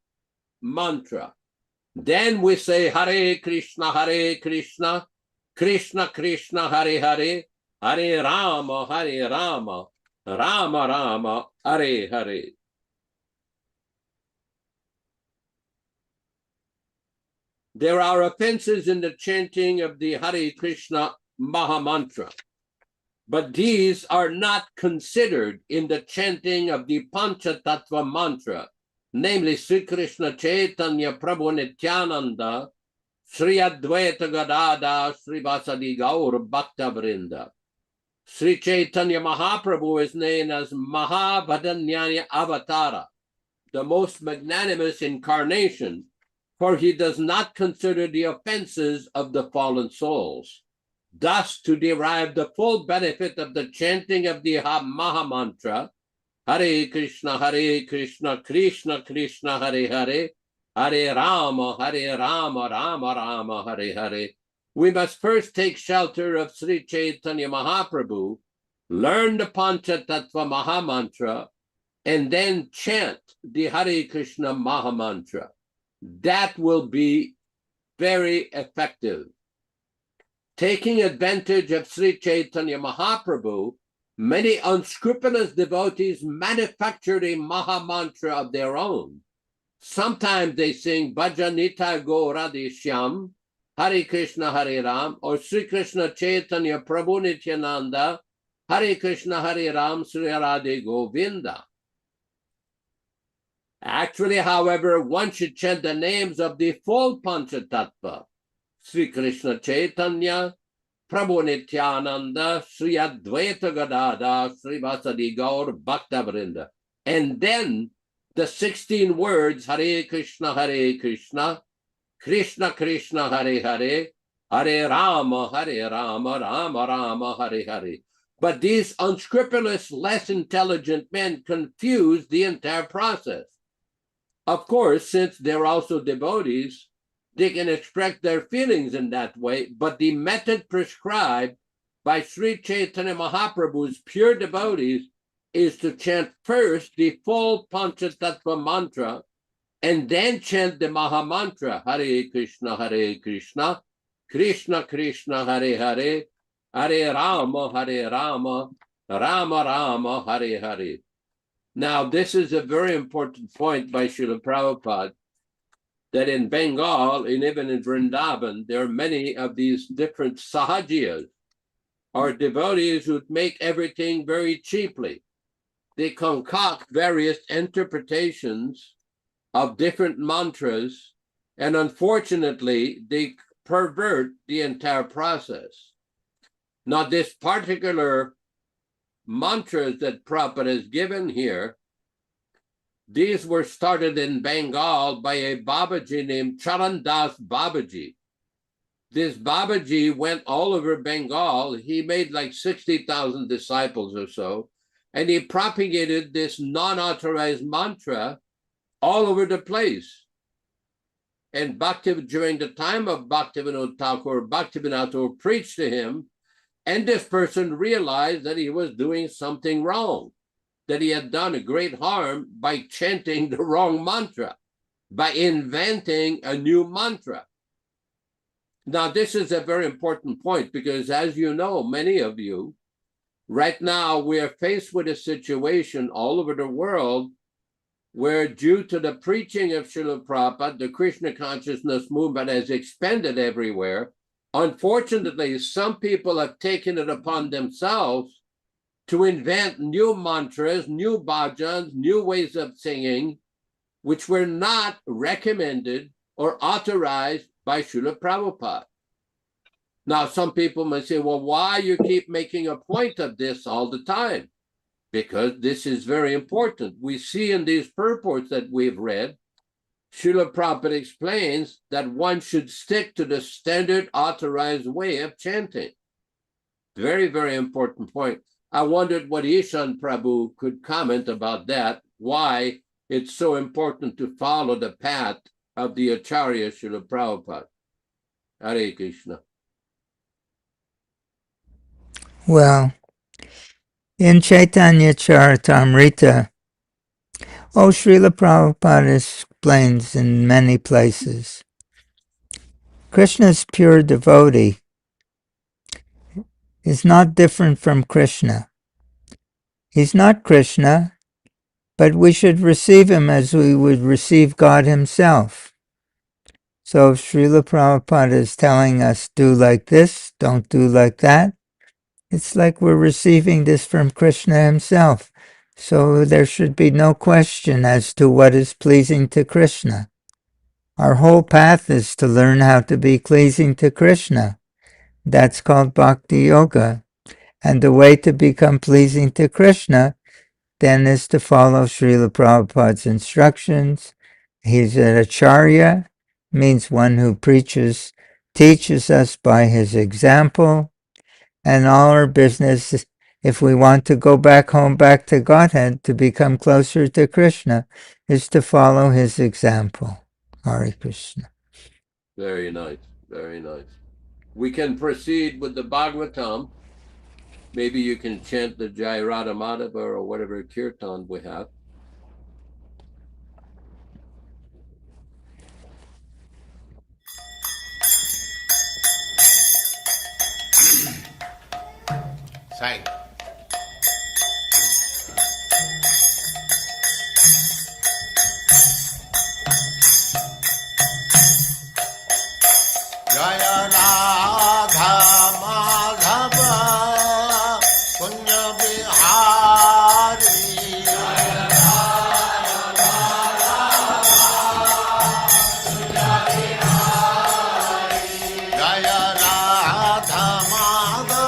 mantra. Then we say Hare Krishna, Krishna Krishna, Hare Hare, Hare Rama, Rama Rama, Hare Hare. There are offenses in the chanting of the Hare Krishna Mahamantra, but these are not considered in the chanting of the Panchatattva mantra, namely Sri Krishna Chaitanya Prabhu Nityananda, Sri Advaita Gadada, Śrīvāsa Gaur Bhaktivedanta. Sri Chaitanya Mahaprabhu is named as Mahavadanyaya Avatara, the most magnanimous incarnation, for he does not consider the offenses of the fallen souls. Thus, to derive the full benefit of the chanting of the Mahamantra, Hare Krishna, Krishna Krishna, Hare Hare, Hare Rama, Rama Rama, Hare Hare, we must first take shelter of Sri Chaitanya Mahaprabhu, learn the Panchatattva Mahamantra, and then chant the Hare Krishna Mahamantra. That will be very effective. Taking advantage of Sri Chaitanya Mahaprabhu, many unscrupulous devotees manufacture a Mahamantra of their own. Sometimes they sing Bhajanita Go Radhe Shyam, Hare Krishna Hare Ram, or Sri Krishna Chaitanya Prabhu Nityananda, Hare Krishna Hare Ram, Sri Radhe Govinda. Actually, however, one should chant the names of the full Panchatattva, Sri Krishna Chaitanya, Prabhu Nityananda, Sri Advaita Gadada, Śrīvāsa Gaur Bhaktivedanta, and then the 16 words Hare Krishna, Krishna Krishna, Hare Hare, Hare Rama, Rama Rama, Hare Hare. But these unscrupulous, less intelligent men confuse the entire process. Of course, since they're also devotees, they can express their feelings in that way, but the method prescribed by Sri Chaitanya Mahaprabhu's pure devotees is to chant first the full Panchatattva mantra and then chant the Mahamantra, Hare Krishna, Krishna Krishna, Hare Hare, Hare Rama, Rama Rama, Hare Hare. Now, this is a very important point by Srila Prabhupada, that in Bengal, and even in Vrindavan, there are many of these different sahajiyas, or devotees who make everything very cheaply. They concoct various interpretations of different mantras, and unfortunately, they pervert the entire process. Now, this particular mantras that Prabhupada has given here, these were started in Bengal by a Babaji named Charandas Babaji. This Babaji went all over Bengal. He made like 60,000 disciples or so, and he propagated this non-authorized mantra all over the place. And during the time of Bhaktivinoda Thakur, Bhaktivinoda Thakur preached to him, and this person realized that he was doing something wrong, that he had done a great harm by chanting the wrong mantra, by inventing a new mantra. Now, this is a very important point because, as you know, many of you, right now we are faced with a situation all over the world where, due to the preaching of Srila Prabhupada, the Krishna Consciousness movement has expanded everywhere. Unfortunately, some people have taken it upon themselves to invent new mantras, new bhajans, new ways of singing, which were not recommended or authorized by Srila Prabhupada. Now, some people may say, well, why you keep making a point of this all the time? Because this is very important. We see in these purports that we've read, Srila Prabhupada explains that one should stick to the standard authorized way of chanting. Very, very important point. I wondered what Ishan Prabhu could comment about that, why it's so important to follow the path of the Acharya Srila Prabhupada. Hare Krishna. Well, in Chaitanya Charitamrita, Srila Prabhupada is explains in many places. Krishna's pure devotee is not different from Krishna. He's not Krishna, but we should receive him as we would receive God himself. So if Srila Prabhupada is telling us, do like this, don't do like that, it's like we're receiving this from Krishna himself. So there should be no question as to what is pleasing to Krishna. Our whole path is to learn how to be pleasing to Krishna. That's called Bhakti Yoga. And the way to become pleasing to Krishna then is to follow Srila Prabhupada's instructions. He's an Acharya, means one who preaches, teaches us by his example. And all our business, if we want to go back home, back to Godhead, to become closer to Krishna, is to follow his example. Hare Krishna. Very nice, very nice. We can proceed with the Bhagavatam. Maybe you can chant the Jai Radha Madhava or whatever kirtan we have. Sai. Jaya Radha Madhava Punya Bihari. Jaya Radha Madhava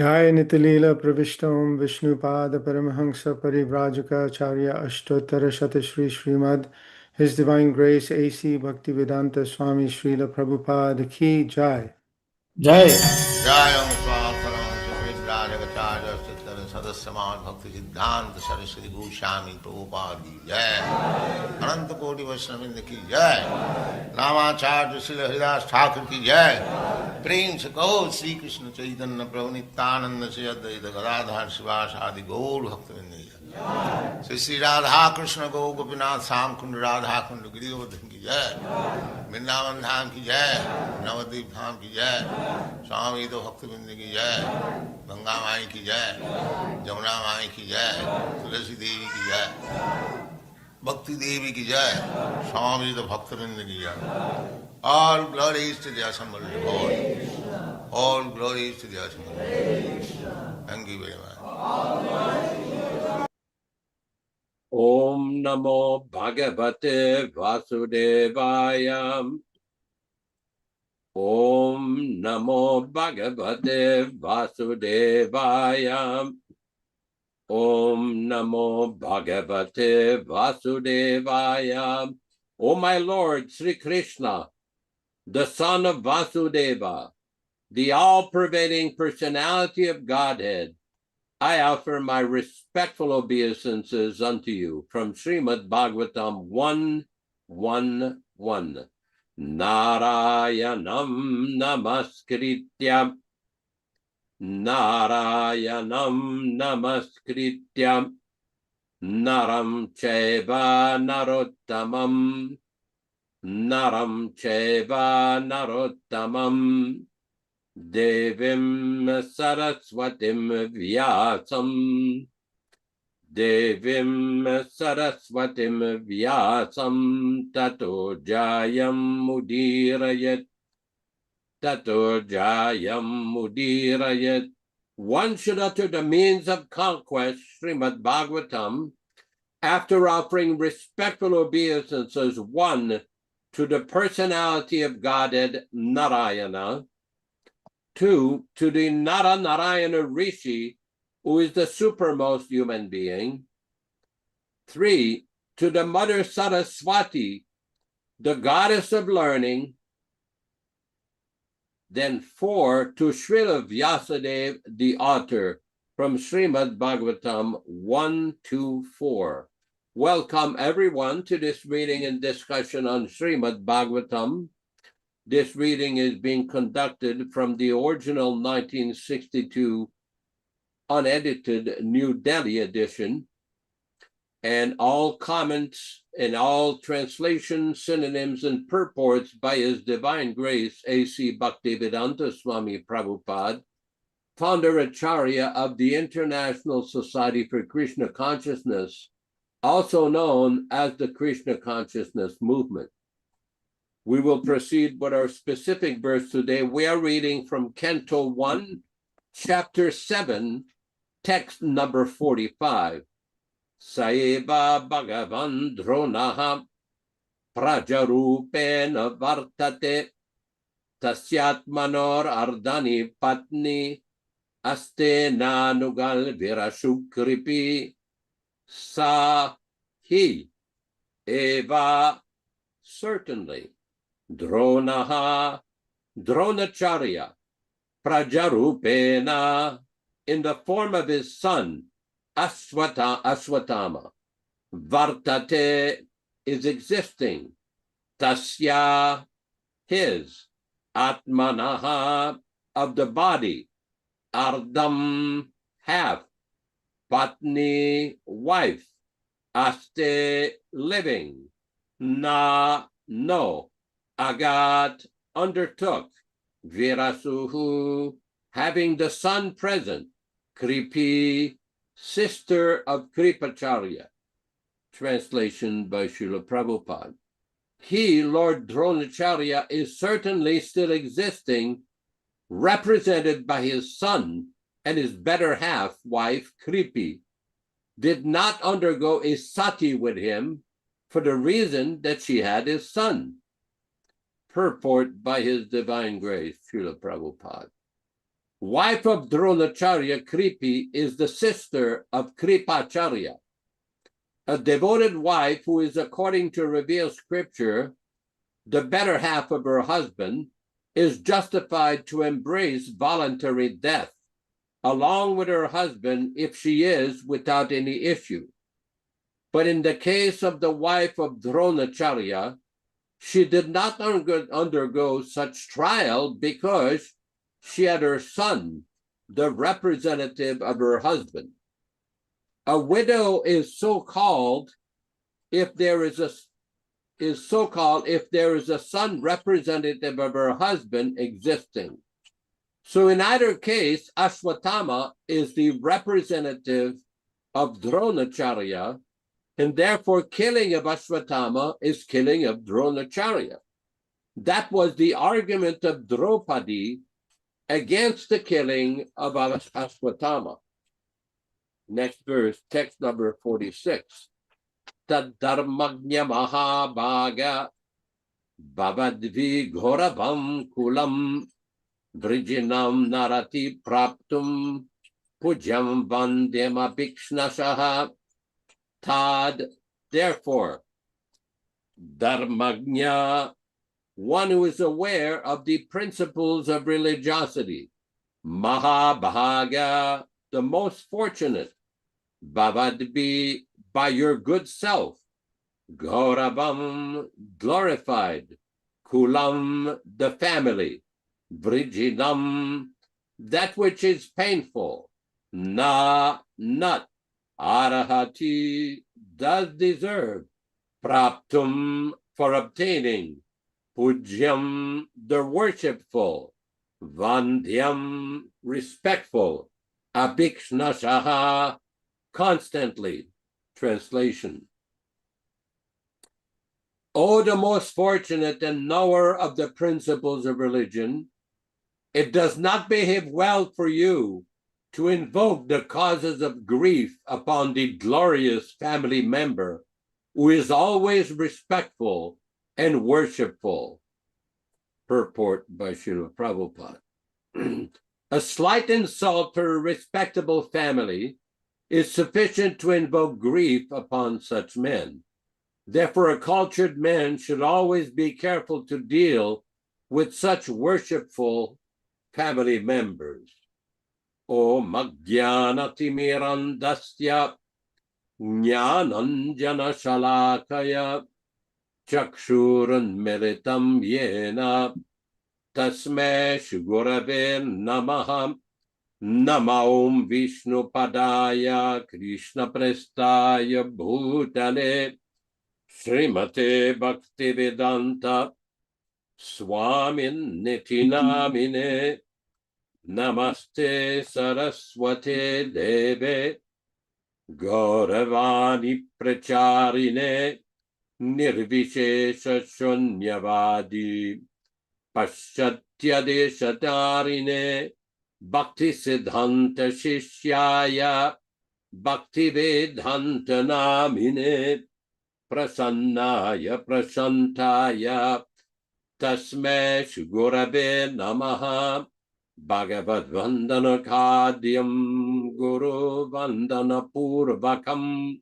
Jai Nitilila Pravishtam Vishnupada Paramahansa Parivrajaka-Acārya Ashtottara Shata Shri Śrīmad His Divine Grace A.C. Bhaktivedanta Swami Srila Prabhupada Ki Jai. Jai. Jayam Swatharam Śrīmad-Bhāgavatam Sadasyaman Bhakti Siddhanta Saraswati Goswami Prabhupada Ki Jai. Ananta Koti Vaishnavavrinda Ki Jai. Namacharya Srila Haridas Thakur Ki Jai. Prem se kaho Shri Krishna Chaitanya Prabhu Nityananda Shri Advaita Gadadhar Śrīvāsa Adi Gaur Bhaktivedanta Shri Radha Krishna Go Gopinath Sam Kund Radha Kund Giridhavan Ki Jai. Vrindavan Dham Ki Jai. Navadvip Dham Ki Jai. Swami Bhaktivedanta Ki Jai. Ganga Mai Ki Jai. Jamuna Mai Ki Jai. Tulasi Devi Ki Jai. Bhakti Devi Ki Jai. Swami Bhaktivedanta Ki Jai. All glories to the assembled Lord. All glories to the assembled Lord. Thank you very much. Om Namo Bhagavate Vasudevaya. Om Namo Bhagavate Vasudevaya. Om Namo Bhagavate Vasudevaya. O my Lord Sri Krishna, the son of Vasudeva, the all-pervading personality of Godhead, I offer my respectful obeisances unto you from Śrīmad-Bhāgavatam 1:1:1. Narayanam namaskritya. Narayanam namaskritya. Naram chaiva narottamam. Naram chaiva narottamam. Devim Saraswatim Vyasam. Devim Saraswatim Vyasam. Tato Jayam Mudirayat. Tato Jayam Mudirayat. One should utter the means of conquest, Śrīmad-Bhāgavatam, after offering respectful obeisances, 1, to the personality of Godhead, Narayana, 2, to the Narayana Rishi, who is the supermost human being, 3, to the Mother Saraswati, the goddess of learning, then 4, to Srila Vyasadeva, the author, from Śrīmad-Bhāgavatam 1-4. Welcome everyone to this reading and discussion on Śrīmad-Bhāgavatam. This reading is being conducted from the original 1962 unedited New Delhi edition, and all comments and all translations, synonyms, and purports by His Divine Grace A.C. Bhaktivedanta Swami Prabhupāda, Founder-Ācārya of the International Society for Krishna Consciousness, also known as the Krishna Consciousness Movement. We will proceed with our specific verse today. We are reading from Canto 1, Chapter 7, text number 45. Saeva Bhagavan Dronaha Prajarupena Vartate Tasyat Manor Ardani Patni Aste Nanugal Virashukripi Sa Hi Eva certainly Dronaha Dronacharya Prajarupena in the form of his son Aswatthama. Vartate is existing. Tasya, his. Atmanaha, of the body. Ardam, half. Patni, wife. Aste, living. Na, no. Agat, undertook. Virasuhu, having the son present. Kripi, sister of Kripacharya. Translation by Srila Prabhupada. He, Lord Dronacharya, is certainly still existing, represented by his son and his better half wife, Kripi, did not undergo a sati with him for the reason that she had his son. Purport by His Divine Grace, Srila Prabhupada. Wife of Dronacharya, Kripi, is the sister of Kripacharya, a devoted wife who is, according to revealed scripture, the better half of her husband, is justified to embrace voluntary death, along with her husband if she is without any issue. But in the case of the wife of Dronacharya, she did not undergo such trial because she had her son, the representative of her husband. A widow is so-called if there is a son representative of her husband existing. So in either case, Ashwatthama is the representative of Dronacharya, and therefore killing of Ashwatthama is killing of Dronacharya. That was the argument of Draupadi against the killing of Ashwatthama. Next verse, text number 46. Tad dharmagnya mahabhaga bhavadvi ghoravam kulam vrijinam narati praptum pujam vandem abhikshnashaha. Tad, therefore, dharmagnya, one who is aware of the principles of religiosity, mahabhaga, the most fortunate, bhavadvi, by your good self, gauravam, glorified, kulam, the family, vrijinam, that which is painful, not, arahati, does deserve, praptum, for obtaining, pujyam, the worshipful, vandyam, respectful, abhikshnashaha, constantly. Translation. O the most fortunate and knower of the principles of religion, it does not behave well for you to invoke the causes of grief upon the glorious family member who is always respectful and worshipful. Purport by Srila Prabhupada. A slight insult to a respectable family is sufficient to invoke grief upon such men. Therefore, a cultured man should always be careful to deal with such worshipful family members. O Magyana Timirandasya Jnananjana Shalakaya Chakshuran Meritam Yena Tasme Shugurave Namaham Namaum Vishnu Padaya Krishna Prestaya Bhutale Srimate Bhaktivedanta Swami Nitinamine Namaste Saraswate Deve Gauravani Pracharine Nirvishesha Shunyavadi Paschatya Deshatarine Bhakti Siddhanta Shishyaya Bhaktivedanta Namine Prasannaya Prashantaya Tasme Shugurave Namaha Bhagavad Vandana Kadyam Guru Vandana Purvakam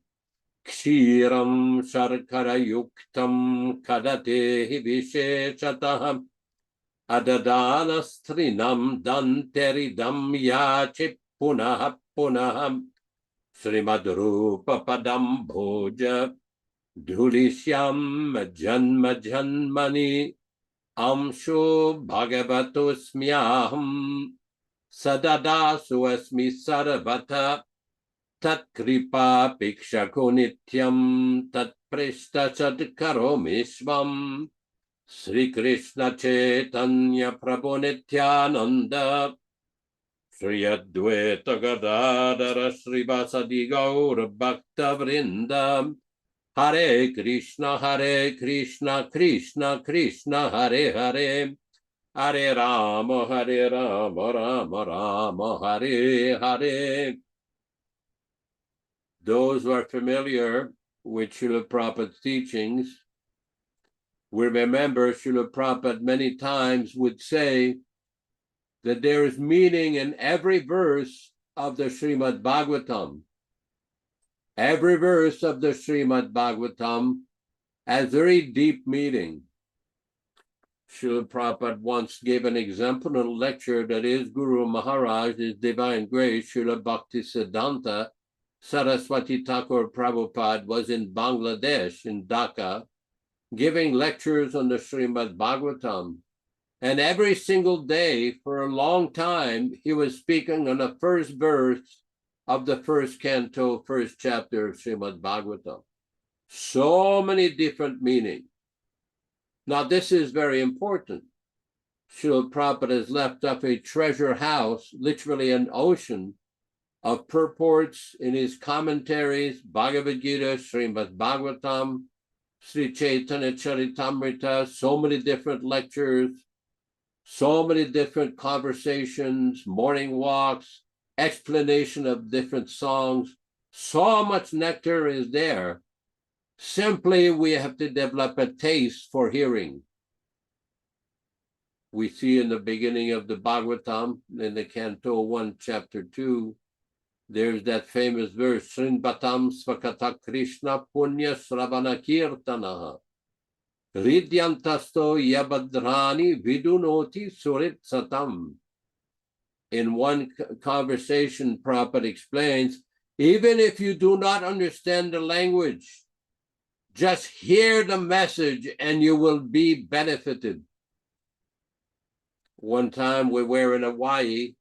Kshiram Sharkara Yuktam Kadate Visheshataham Adadana Strinam Danteridam Yachi Punah Punaham Srimad-Rupa Padam Bhoja Dhulishyam Janma Janmani Amsho Bhagavato Smyaham Sadadasu Asmi Sarvata Tat Kripa Pikshako Nityam Tat Prishta Sadkaromishvam Sri Krishna Chaitanya Prabhu Nityananda Sri Advaita Gadadara Śrīvāsa Gaura Bhakta Vrindam Hare Krishna Krishna Krishna Hare Hare Hare Rama Rama Rama Hare Hare. Those who are familiar with Srila Prabhupada's teachings will remember Srila Prabhupada many times would say that there is meaning in every verse of the Śrīmad-Bhāgavatam. Every verse of the Śrīmad-Bhāgavatam has very deep meaning. Srila Prabhupada once gave an example in a lecture that his Guru Maharaj, His Divine Grace, Srila Bhaktisiddhanta Saraswati Thakur Prabhupada, was in Bangladesh, in Dhaka, giving lectures on the Śrīmad-Bhāgavatam. And every single day for a long time, he was speaking on the first verse of the first canto, first chapter of Śrīmad-Bhāgavatam. So many different meanings. Now, this is very important. Srila Prabhupada has left up a treasure house, literally an ocean, of purports in his commentaries, Bhagavad Gita, Śrīmad-Bhāgavatam, Sri Chaitanya Charitamrita, so many different lectures, so many different conversations, morning walks, explanation of different songs. So much nectar is there. Simply, we have to develop a taste for hearing. We see in the beginning of the Bhagavatam, in the Canto 1, Chapter 2, there's that famous verse, Srinbatam Svakata Krishna Punya Sravana Kirtanaha Ridyantasto Yabadrani Vidunoti Surit Satam. In one conversation, Prabhupada explains, even if you do not understand the language, just hear the message and you will be benefited. One time we were in Hawaii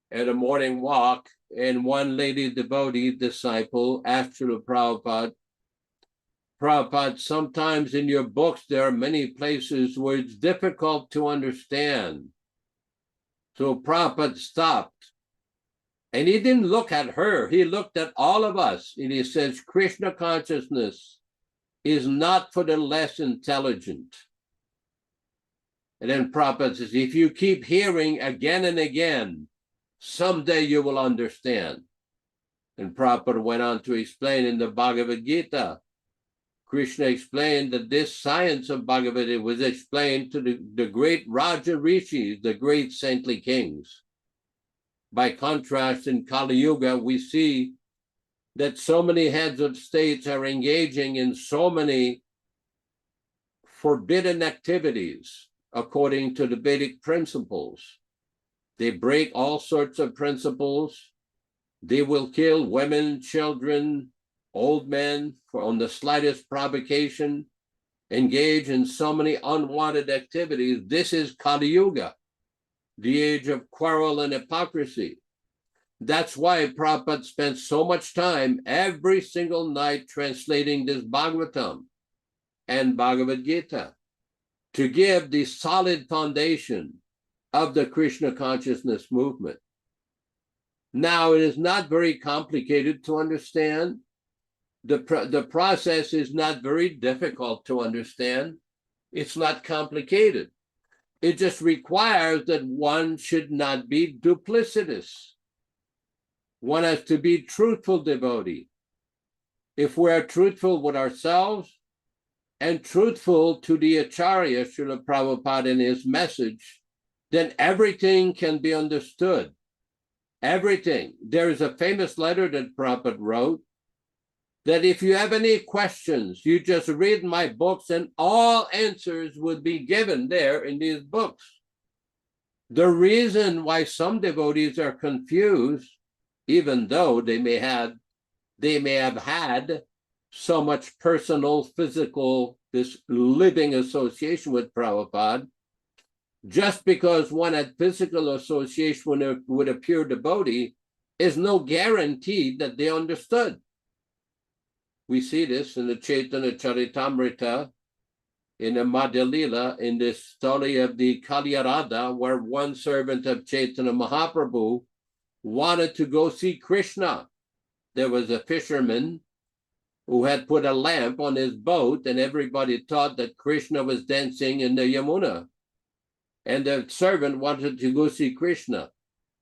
at a morning walk, and one lady devotee disciple asked Srila Prabhupada, Prabhupada, sometimes in your books there are many places where it's difficult to understand. So Prabhupada stopped, and he didn't look at her, he looked at all of us, and he says, Krishna consciousness is not for the less intelligent. And then Prabhupada says, if you keep hearing again and again, someday you will understand. And Prabhupada went on to explain in the Bhagavad Gita, Krishna explained that this science of Bhagavad Gita was explained to the great Raja Rishis, the great saintly kings. By contrast, in Kali Yuga, we see that so many heads of states are engaging in so many forbidden activities according to the Vedic principles. They break all sorts of principles. They will kill women, children, old men on the slightest provocation, engage in so many unwanted activities. This is Kali Yuga, the age of quarrel and hypocrisy. That's why Prabhupada spent so much time every single night translating this Bhagavatam and Bhagavad Gita to give the solid foundation of the Krishna consciousness movement. Now, it is not very complicated to understand. The process is not very difficult to understand. It's not complicated. It just requires that one should not be duplicitous. One has to be truthful devotee. If we are truthful with ourselves and truthful to the Acharya, Srila Prabhupada, in his message, then everything can be understood. Everything. There is a famous letter that Prabhupada wrote that if you have any questions, you just read my books and all answers would be given there in these books. The reason why some devotees are confused, even though they may have had so much personal, physical, this living association with Prabhupada, just because one had physical association with a pure devotee is no guarantee that they understood. We see this in the Chaitanya Charitamrita, in the Madhya Lila, in this story of the Kalyarada, where one servant of Chaitanya Mahaprabhu wanted to go see Krishna. There was a fisherman who had put a lamp on his boat, and everybody thought that Krishna was dancing in the Yamuna. And the servant wanted to go see Krishna.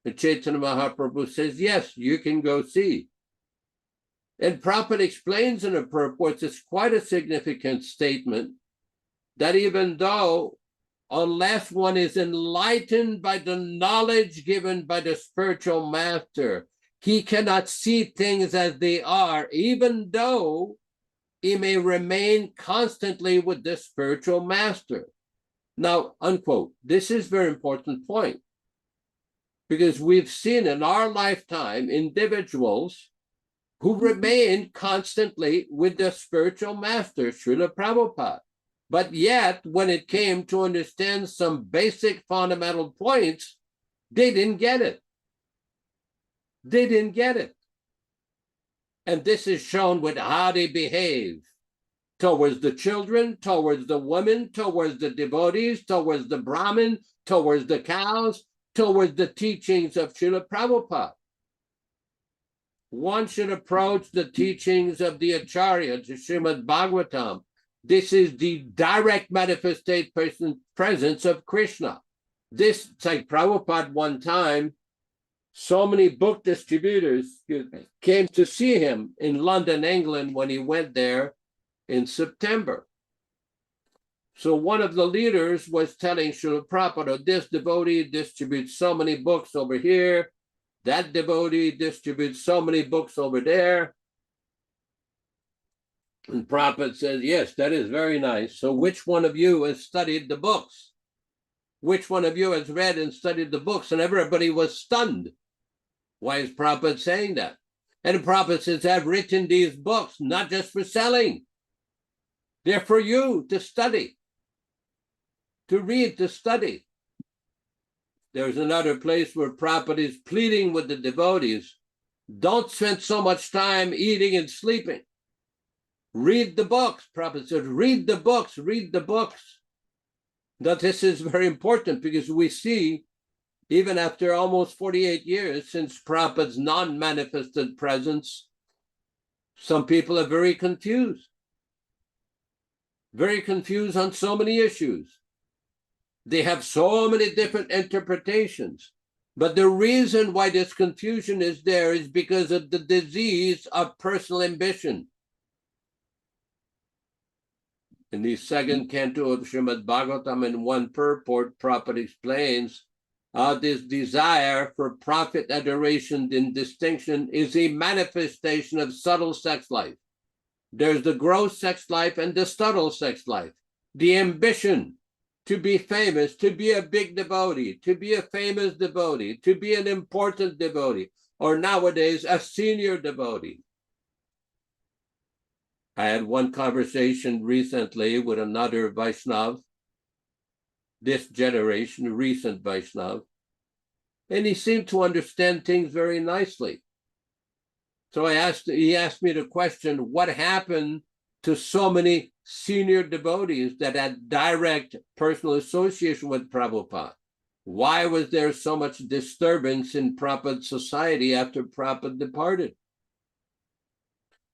And Chaitanya Mahaprabhu says, yes, you can go see. And Prabhupada explains in the purports, it's quite a significant statement, that even though unless one is enlightened by the knowledge given by the spiritual master, he cannot see things as they are, even though he may remain constantly with the spiritual master. Now, unquote, this is a very important point, because we've seen in our lifetime individuals who remain constantly with the spiritual master, Srila Prabhupada. But yet, when it came to understand some basic fundamental points, they didn't get it. They didn't get it. And this is shown with how they behave towards the children, towards the women, towards the devotees, towards the Brahmin, towards the cows, towards the teachings of Srila Prabhupada. One should approach the teachings of the Acharya, the Śrīmad-Bhāgavatam. This is the direct manifested presence of Krishna. This, it's like Prabhupada one time, so many book distributors came to see him in London, England, when he went there in September. So one of the leaders was telling Srila Prabhupada, this devotee distributes so many books over here, that devotee distributes so many books over there. And Prabhupada says, yes, that is very nice. So which one of you has studied the books? Which one of you has read and studied the books? And everybody was stunned. Why is Prabhupada saying that? And Prabhupada says, I've written these books, not just for selling. They're for you to study, to read, to study. There's another place where Prabhupada is pleading with the devotees, don't spend so much time eating and sleeping. Read the books. Prabhupada said, read the books, read the books. Now, this is very important because we see, even after almost 48 years since Prabhupada's non-manifested presence, some people are very confused on so many issues. They have so many different interpretations. But the reason why this confusion is there is because of the disease of personal ambition. In the second canto of Śrīmad-Bhāgavatam, in one purport, Prabhupada explains how this desire for profit, adoration, and distinction is a manifestation of subtle sex life. There's the gross sex life and the subtle sex life. The ambition to be famous, to be a big devotee, to be a famous devotee, to be an important devotee, or nowadays a senior devotee. I had one conversation recently with another Vaishnava, this generation, recent Vaishnava, and he seemed to understand things very nicely. So he asked me the question, what happened to so many senior devotees that had direct personal association with Prabhupada? Why was there so much disturbance in Prabhupada's society after Prabhupada departed?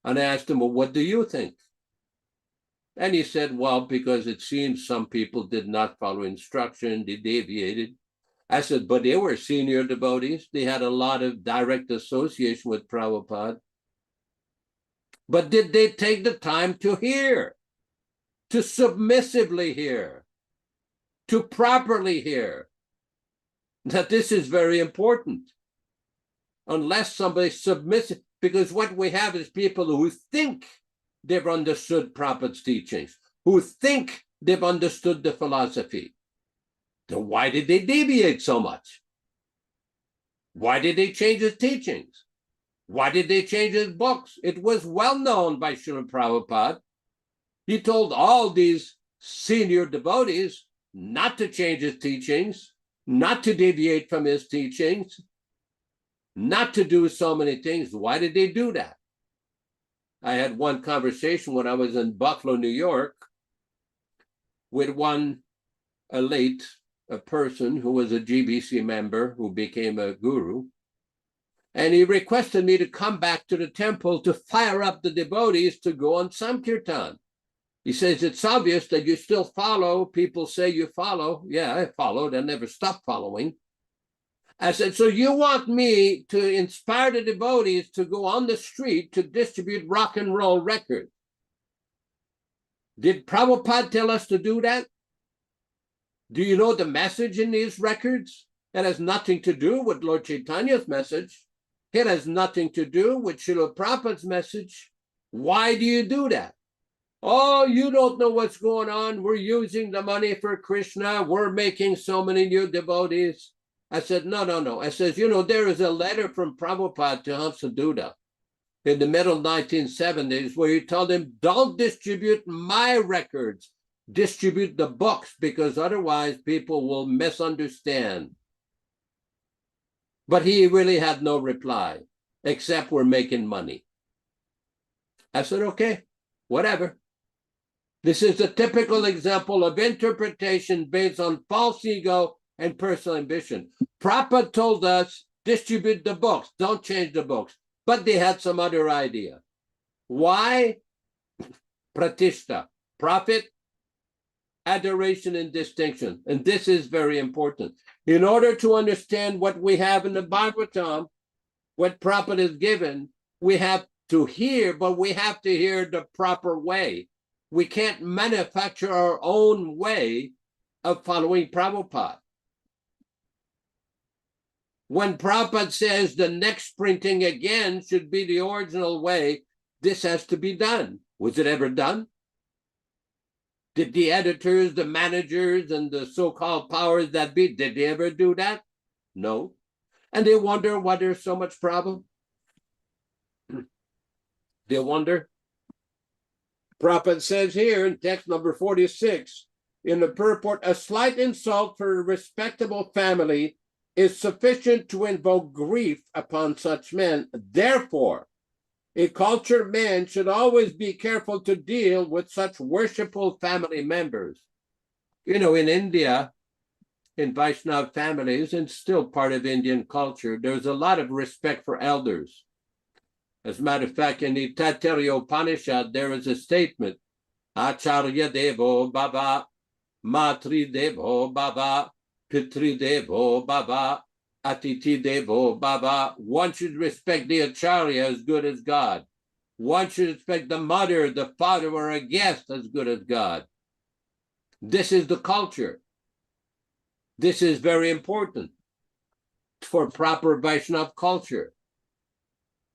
And I asked him, well, what do you think? And he said, well, because it seems some people did not follow instruction, they deviated. I said, but they were senior devotees. They had a lot of direct association with Prabhupada. But did they take the time to hear, to submissively hear, to properly hear? That this is very important. Unless somebody submissive, because what we have is people who think they've understood Prabhupada's teachings, who think they've understood the philosophy. Then why did they deviate so much? Why did they change his teachings? Why did they change his books? It was well known by Srila Prabhupada. He told all these senior devotees not to change his teachings, not to deviate from his teachings, not to do so many things. Why did they do that? I had one conversation when I was in Buffalo, New York, with a person who was a GBC member who became a guru. And he requested me to come back to the temple to fire up the devotees to go on Sankirtan. He says, it's obvious that you still follow. People say you follow. Yeah, I followed. I never stopped following. I said, so you want me to inspire the devotees to go on the street to distribute rock and roll records? Did Prabhupada tell us to do that? Do you know the message in these records? It has nothing to do with Lord Chaitanya's message. It has nothing to do with Srila Prabhupada's message. Why do you do that? Oh, you don't know what's going on. We're using the money for Krishna. We're making so many new devotees. I said, no. I says, there is a letter from Prabhupada to Hamsaduta in the middle 1970s where he told him, don't distribute my records. Distribute the books, because otherwise people will misunderstand. But he really had no reply, except we're making money. I said, okay, whatever. This is a typical example of interpretation based on false ego and personal ambition. Prabhupada told us, distribute the books, don't change the books. But they had some other idea. Why? Pratishta, profit, adoration, and distinction. And this is very important. In order to understand what we have in the Bhagavatam, what Prabhupada is given, we have to hear, but we have to hear the proper way. We can't manufacture our own way of following Prabhupada. When Prabhupada says the next printing again should be the original way, this has to be done. Was it ever done? Did the editors, the managers, and the so-called powers that be, did they ever do that? No. And they wonder why there's so much problem. They wonder. Prabhupada says here in text number 46, in the purport, a slight insult for a respectable family is sufficient to invoke grief upon such men. Therefore, a cultured man should always be careful to deal with such worshipful family members. In India, in Vaishnava families, and still part of Indian culture, there's a lot of respect for elders. As a matter of fact, in the Taittiriya Upanishad, there is a statement, Acharya Devo Bhava, Matri Devo Bhava, Pitri Devo Bhava, Atiti Devo Bhava. One should respect the Acharya as good as God. One should respect the mother, the father, or a guest as good as God. This is the culture. This is very important for proper Vaishnava culture.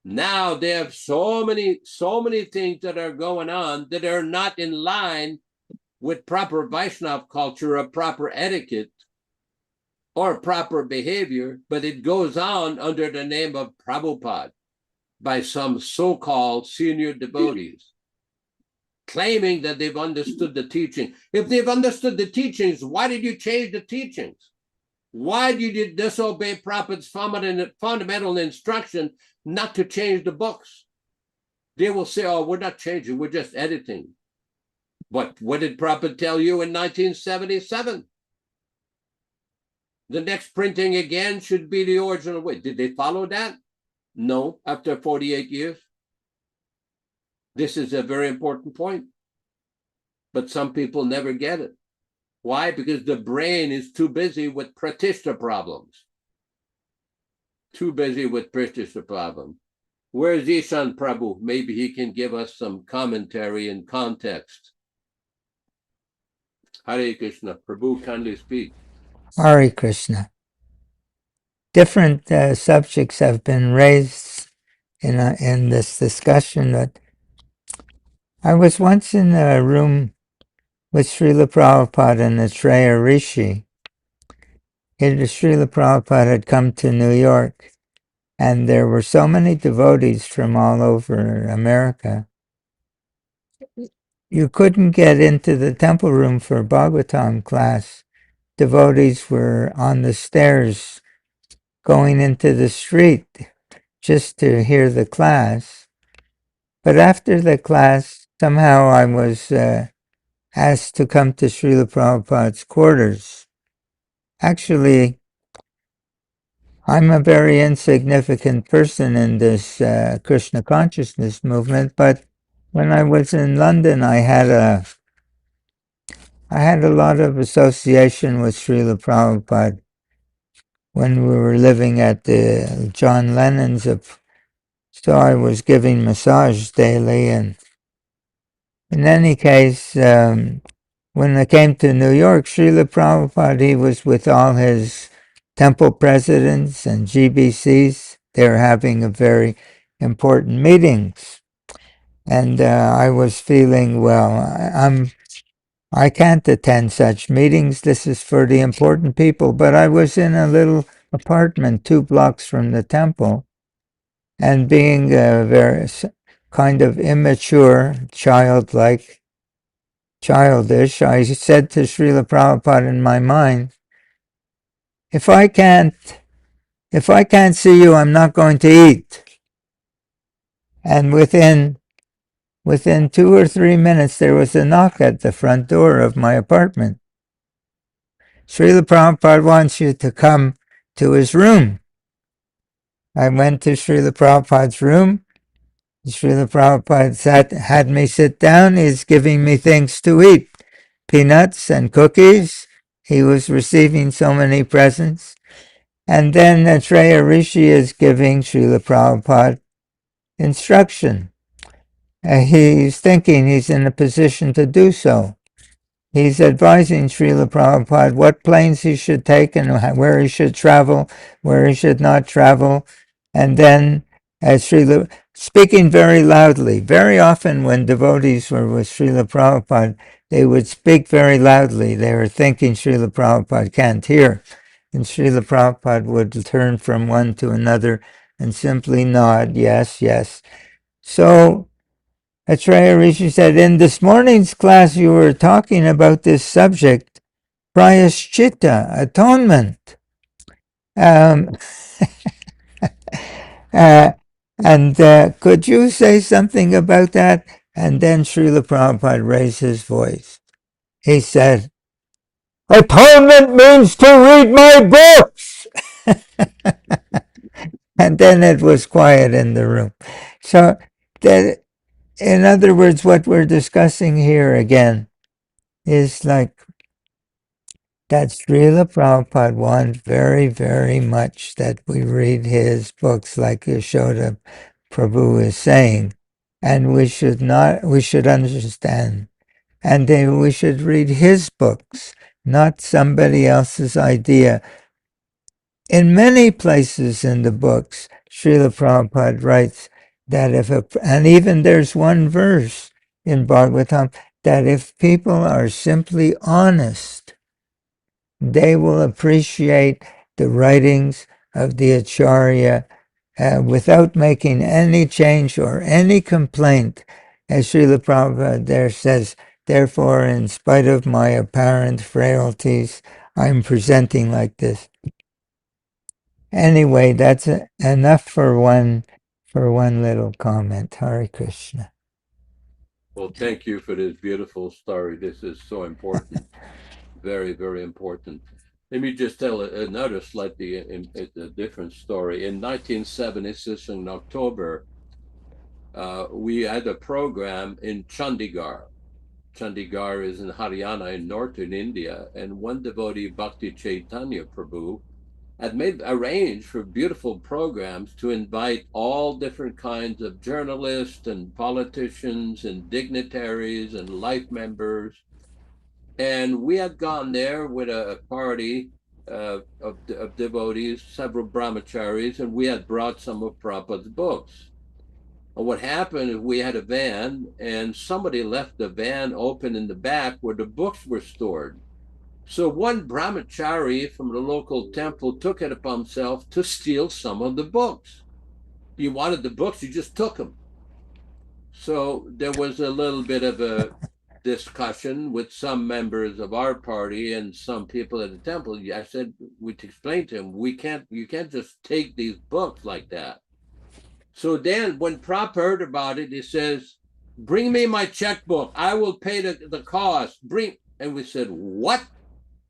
Now they have so many things that are going on that are not in line with proper Vaishnava culture or proper etiquette or proper behavior, but it goes on under the name of Prabhupada by some so-called senior devotees, claiming that they've understood the teaching. If they've understood the teachings, why did you change the teachings? Why did you disobey Prabhupada's fundamental instruction not to change the books? They will say, oh, we're not changing, we're just editing. But what did Prabhupada tell you in 1977? The next printing again should be the original way. Did they follow that? No, after 48 years. This is a very important point. But some people never get it. Why? Because the brain is too busy with pratishta problems. Too busy with pratishta problem. Where's Ishan Prabhu? Maybe he can give us some commentary and context. Hare Krishna. Prabhu, kindly speak. Hare Krishna. Different subjects have been raised in this discussion. But I was once in a room with Srila Prabhupada and the Treya Rishi. Srila Prabhupada had come to New York, and there were so many devotees from all over America. You couldn't get into the temple room for Bhagavatam class. Devotees were on the stairs going into the street just to hear the class. But after the class, somehow I was asked to come to Srila Prabhupada's quarters. Actually, I'm a very insignificant person in this Krishna Consciousness movement, but when I was in London, I had a lot of association with Srila Prabhupada when we were living at the John Lennon's. So I was giving massage daily, and in any case, when I came to New York, Srila Prabhupada, he was with all his temple presidents and GBCs. They were having a very important meetings. And I was feeling, well, I can't attend such meetings. This is for the important people. But I was in a little apartment 2 blocks from the temple, and being very kind of immature, childish, I said to Srila Prabhupada in my mind, if I can't see you, I'm not going to eat. And within 2 or 3 minutes, there was a knock at the front door of my apartment. Srila Prabhupada wants you to come to his room. I went to Srila Prabhupada's room. Srila Prabhupada had me sit down. He's giving me things to eat, peanuts and cookies. He was receiving so many presents. And then Atreya Rishi is giving Srila Prabhupada instruction. He's thinking he's in a position to do so. He's advising Srila Prabhupada what planes he should take and where he should travel, where he should not travel. And then, as Srila, speaking very loudly, very often when devotees were with Srila Prabhupada, they would speak very loudly. They were thinking Srila Prabhupada can't hear. And Srila Prabhupada would turn from one to another and simply nod, yes, yes. So, Atreya Rishi said, in this morning's class you were talking about this subject, prayaschitta, atonement. Could you say something about that? And then Srila Prabhupada raised his voice. He said, atonement means to read my books! And then it was quiet in the room. So, in other words, what we're discussing here again is like that Srila Prabhupada wants very, very much that we read his books, like Yaśodā Prabhu is saying, and we should understand, and we should read his books, not somebody else's idea. In many places in the books, Srila Prabhupada writes that and even there's one verse in Bhagavatam, that if people are simply honest, they will appreciate the writings of the Acharya without making any change or any complaint. As Srila Prabhupada there says, therefore, in spite of my apparent frailties, I'm presenting like this. Anyway, that's enough for one little comment. Hare Krishna. Well, thank you for this beautiful story. This is so important. Very, very important. Let me just tell another slightly a different story. In 1976, in October, we had a program in Chandigarh. Chandigarh is in Haryana in northern India, and one devotee, Bhakti Chaitanya Prabhu, had arranged for beautiful programs to invite all different kinds of journalists and politicians and dignitaries and life members. And we had gone there with a party of devotees, several brahmacharis, and we had brought some of Prabhupada's books. And what happened is we had a van, and somebody left the van open in the back where the books were stored. So one brahmachari from the local temple took it upon himself to steal some of the books. You wanted the books, you just took them. So there was a little bit of a discussion with some members of our party and some people at the temple. I said, we explained to him, you can't just take these books like that. So then when Prabhupada heard about it, he says, bring me my checkbook. I will pay the cost. And we said, what?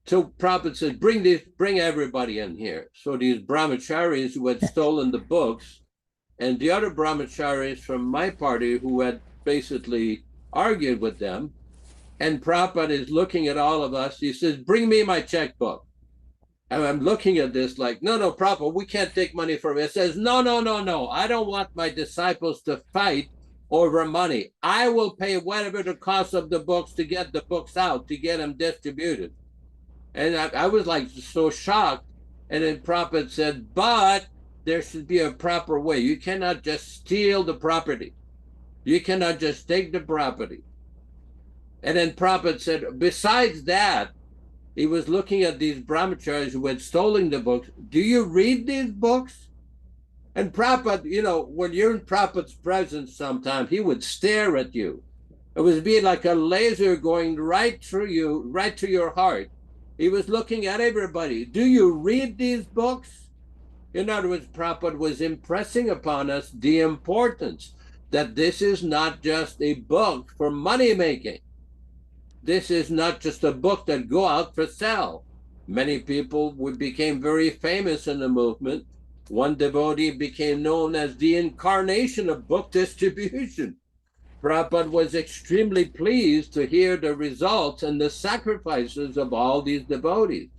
So Prabhupada said, bring everybody in here. So these brahmacharis who had stolen the books and the other brahmacharis from my party who had basically argued with them, and Prabhupada is looking at all of us. He says, bring me my checkbook. And I'm looking at this like, no, Prabhupada, we can't take money from it. It says, no. I don't want my disciples to fight over money. I will pay whatever the cost of the books to get the books out, to get them distributed. And I was like so shocked. And then Prabhupada said, but there should be a proper way. You cannot just steal the property. You cannot just take the property. And then Prabhupada said, besides that, he was looking at these brahmacharis who had stolen the books. Do you read these books? And Prabhupada, you know, when you're in Prabhupada's presence sometimes, he would stare at you. It was being like a laser going right through you, right to your heart. He was looking at everybody. Do you read these books? In other words, Prabhupada was impressing upon us the importance that this is not just a book for money making. This is not just a book that go out for sale. Many people became very famous in the movement. One devotee became known as the incarnation of book distribution. Prabhupada was extremely pleased to hear the results and the sacrifices of all these devotees.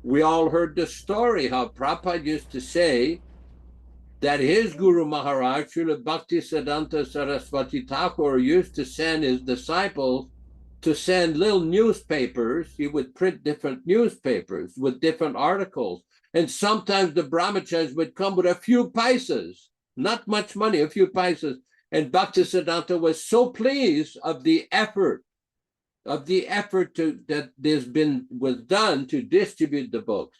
We all heard the story how Prabhupada used to say that his Guru Maharaj, Srila Bhaktisiddhanta Saraswati Thakur, used to send his disciples to send little newspapers. He would print different newspapers with different articles. And sometimes the brahmacharis would come with a few paisas, not much money, a few paisas. And Bhaktisiddhanta was so pleased of the effort that was done to distribute the books.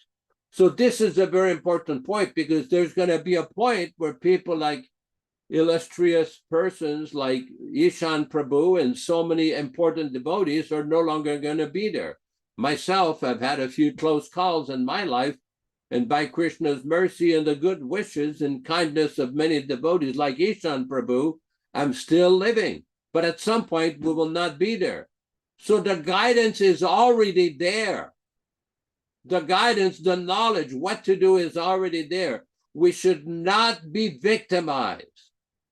So this is a very important point, because there's going to be a point where people like illustrious persons like Ishan Prabhu and so many important devotees are no longer going to be there. Myself, I've had a few close calls in my life, and by Krishna's mercy and the good wishes and kindness of many devotees like Ishan Prabhu, I'm still living. But at some point, we will not be there. So the guidance is already there. The guidance, the knowledge, what to do is already there. We should not be victimized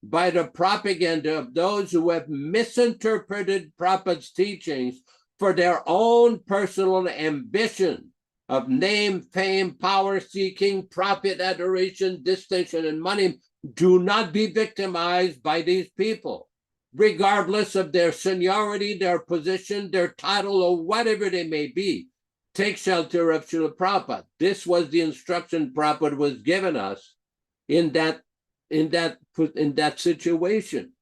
by the propaganda of those who have misinterpreted Prabhupada's teachings for their own personal ambition of name, fame, power seeking, profit, adoration, distinction, and money. Do not be victimized by these people, regardless of their seniority, their position, their title, or whatever they may be. Take shelter of Srila Prabhupada. This was the instruction Prabhupada was given us in that situation.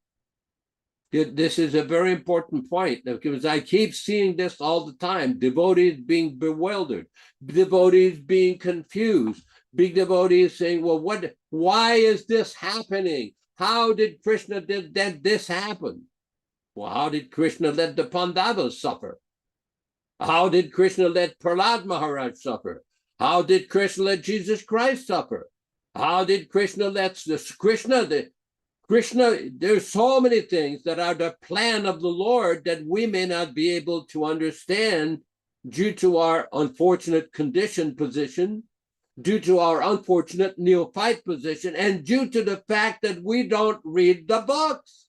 This is a very important point, because I keep seeing this all the time. Devotees being bewildered, devotees being confused, big devotees saying, well, why is this happening? How did Krishna did this happen? Well, how did Krishna let the Pandavas suffer? How did Krishna let Prahlad Maharaj suffer? How did Krishna let Jesus Christ suffer? How did Krishna let Krishna, there's so many things that are the plan of the Lord that we may not be able to understand due to our unfortunate condition position, due to our unfortunate neophyte position, and due to the fact that we don't read the books.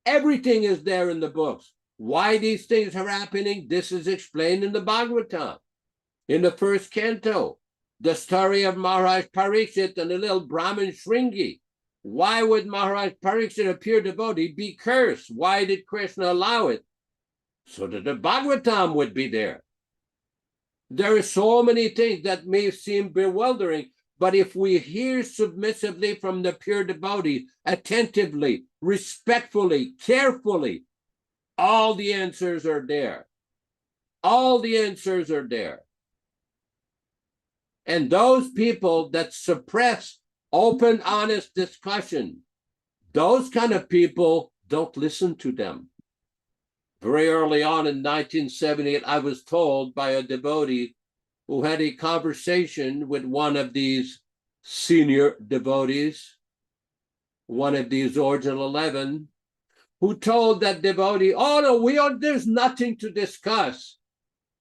Everything is there in the books. Why these things are happening, this is explained in the Bhagavatam, in the first canto. The story of Maharaj Parikshit and the little Brahmin Shringi. Why would Maharaj Parikshit, a pure devotee, be cursed? Why did Krishna allow it? So that the Bhagavatam would be there. There are so many things that may seem bewildering, but if we hear submissively from the pure devotee, attentively, respectfully, carefully, all the answers are there. All the answers are there. And those people that suppress open, honest discussion, those kind of people, don't listen to them. Very early on in 1978, I was told by a devotee who had a conversation with one of these senior devotees, one of these original 11, who told that devotee, oh no, there's nothing to discuss.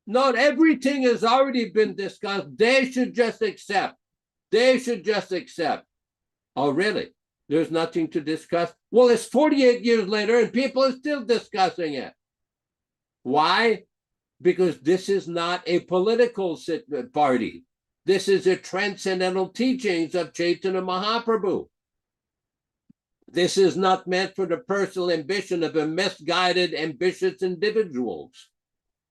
Not everything has already been discussed. They should just accept. They should just accept. Oh, really? There's nothing to discuss? Well, it's 48 years later and people are still discussing it. Why? Because this is not a political party. This is a transcendental teachings of Chaitanya Mahaprabhu. This is not meant for the personal ambition of a misguided, ambitious individuals.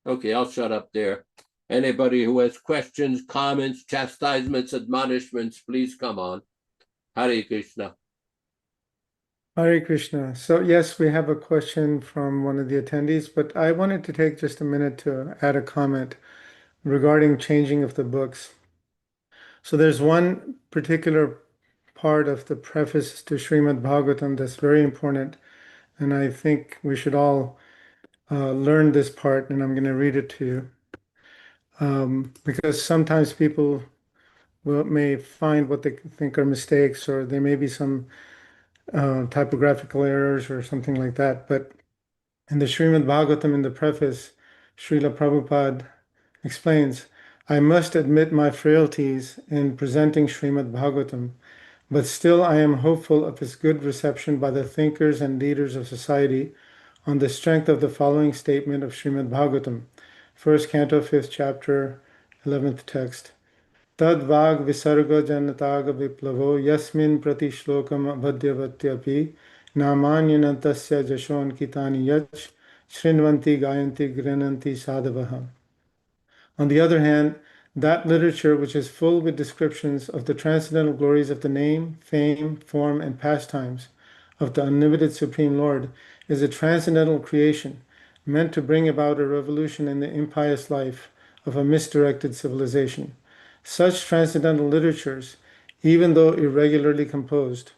Okay, I'll shut up there. Anybody who has questions, comments, chastisements, admonishments, please come on. Hare Krishna. Hare Krishna. So yes, we have a question from one of the attendees, but I wanted to take just a minute to add a comment regarding changing of the books. So there's one particular part of the preface to Śrīmad-Bhāgavatam that's very important, and I think we should all learn this part, and I'm going to read it to you. Because sometimes people may find what they think are mistakes, or there may be some typographical errors or something like that. But in the Śrīmad-Bhāgavatam, in the preface, Srila Prabhupada explains, I must admit my frailties in presenting Śrīmad-Bhāgavatam, but still I am hopeful of its good reception by the thinkers and leaders of society on the strength of the following statement of Śrīmad-Bhāgavatam, 1st Canto, 5th Chapter, 11th Text. Tad vag visarga janataga viplavo yasmin prati shlokam abhadyavatyapi namanyanantasya jashon kitani yach shrinvanti gayanti grinanti sadhavaha. On the other hand, that literature which is full with descriptions of the transcendental glories of the name, fame, form, and pastimes of the unlimited Supreme Lord is a transcendental creation meant to bring about a revolution in the impious life of a misdirected civilization. Such transcendental literatures, even though irregularly composed,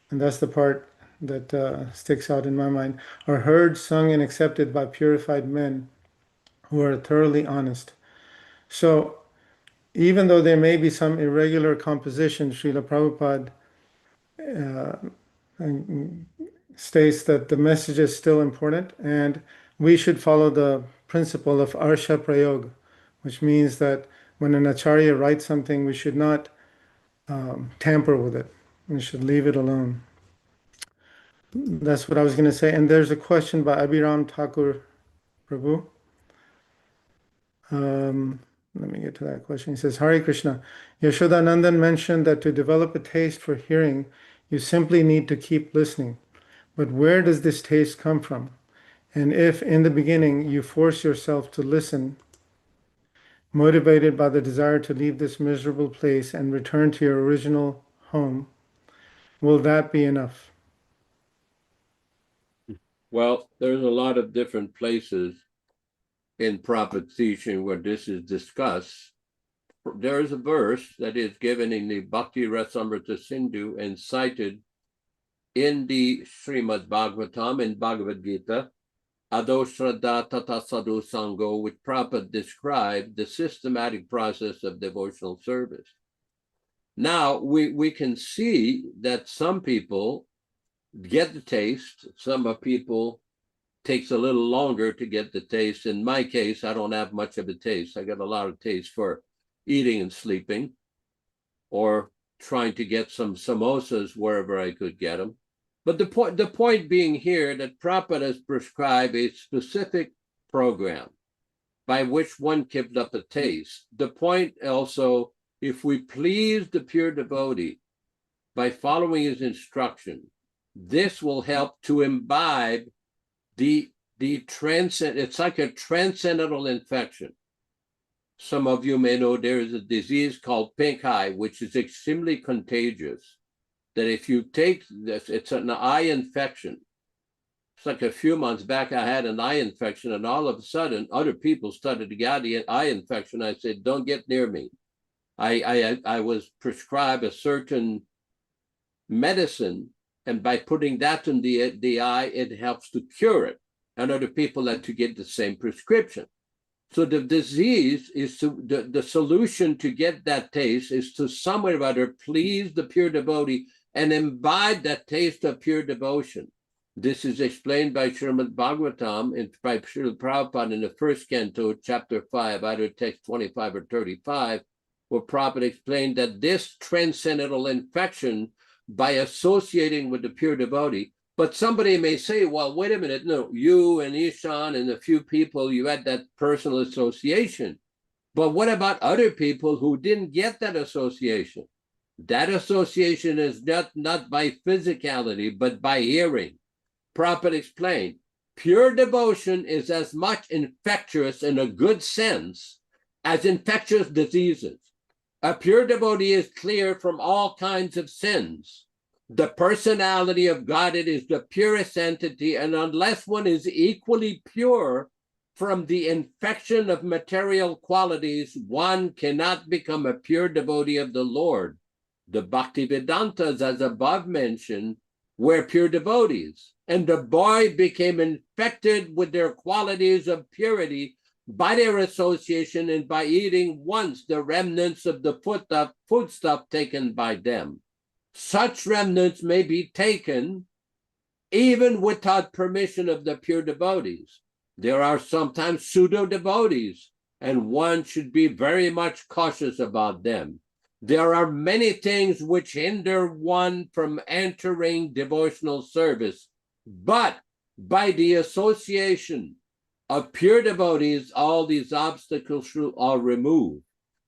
and that's the part that sticks out in my mind, are heard, sung, and accepted by purified men who are thoroughly honest. So, even though there may be some irregular composition, Srila Prabhupada states that the message is still important, and we should follow the principle of Arsha Prayog, which means that when an Acharya writes something, we should not tamper with it. We should leave it alone. That's what I was going to say. And there's a question by Abhiram Thakur Prabhu. Let me get to that question. He says, Hare Krishna, Yaśodā-nandana mentioned that to develop a taste for hearing, you simply need to keep listening. But where does this taste come from? And if in the beginning you force yourself to listen, motivated by the desire to leave this miserable place and return to your original home, will that be enough? Well, there's a lot of different places in Prabhupada's teaching where this is discussed. There is a verse that is given in the Bhakti Rasamrita Sindhu and cited in the Śrīmad-Bhāgavatam and Bhagavad Gita, Ado Shraddha Tata Sadhu Sango, which Prabhupada described the systematic process of devotional service. Now, we can see that some people get the taste, some people takes a little longer to get the taste. In my case, I don't have much of a taste. I got a lot of taste for eating and sleeping, or trying to get some samosas wherever I could get them. But the point being here that Prabhupada has prescribed a specific program by which one gives up a taste. The point also, if we please the pure devotee by following his instruction, this will help to imbibe the transcend. It's like a transcendental infection. Some of you may know there is a disease called pink eye, which is extremely contagious. That if you take this, it's an eye infection. It's like a few months back, I had an eye infection, and all of a sudden, other people started to get the eye infection. I said, don't get near me. I was prescribed a certain medicine, and by putting that in the eye, it helps to cure it. And other people had to get the same prescription. So the disease is the solution to get that taste is to somewhere or other please the pure devotee and imbibe that taste of pure devotion. This is explained by Śrīmad-Bhāgavatam and by Srila Prabhupada in the 1st canto, chapter 5, either text 25 or 35, where Prabhupada explained that this transcendental infection by associating with the pure devotee. But somebody may say, well, wait a minute, no, you and Ishan and a few people, you had that personal association. But what about other people who didn't get that association? That association is not by physicality, but by hearing. Prabhupada explained, pure devotion is as much infectious in a good sense as infectious diseases. A pure devotee is clear from all kinds of sins. The personality of Godhead is the purest entity, and unless one is equally pure from the infection of material qualities, one cannot become a pure devotee of the Lord. The Bhaktivedantas, as above mentioned, were pure devotees, and the boy became infected with their qualities of purity by their association and by eating once the remnants of the foodstuff taken by them. Such remnants may be taken even without permission of the pure devotees. There are sometimes pseudo-devotees, and one should be very much cautious about them. There are many things which hinder one from entering devotional service, but by the association of pure devotees, all these obstacles are removed.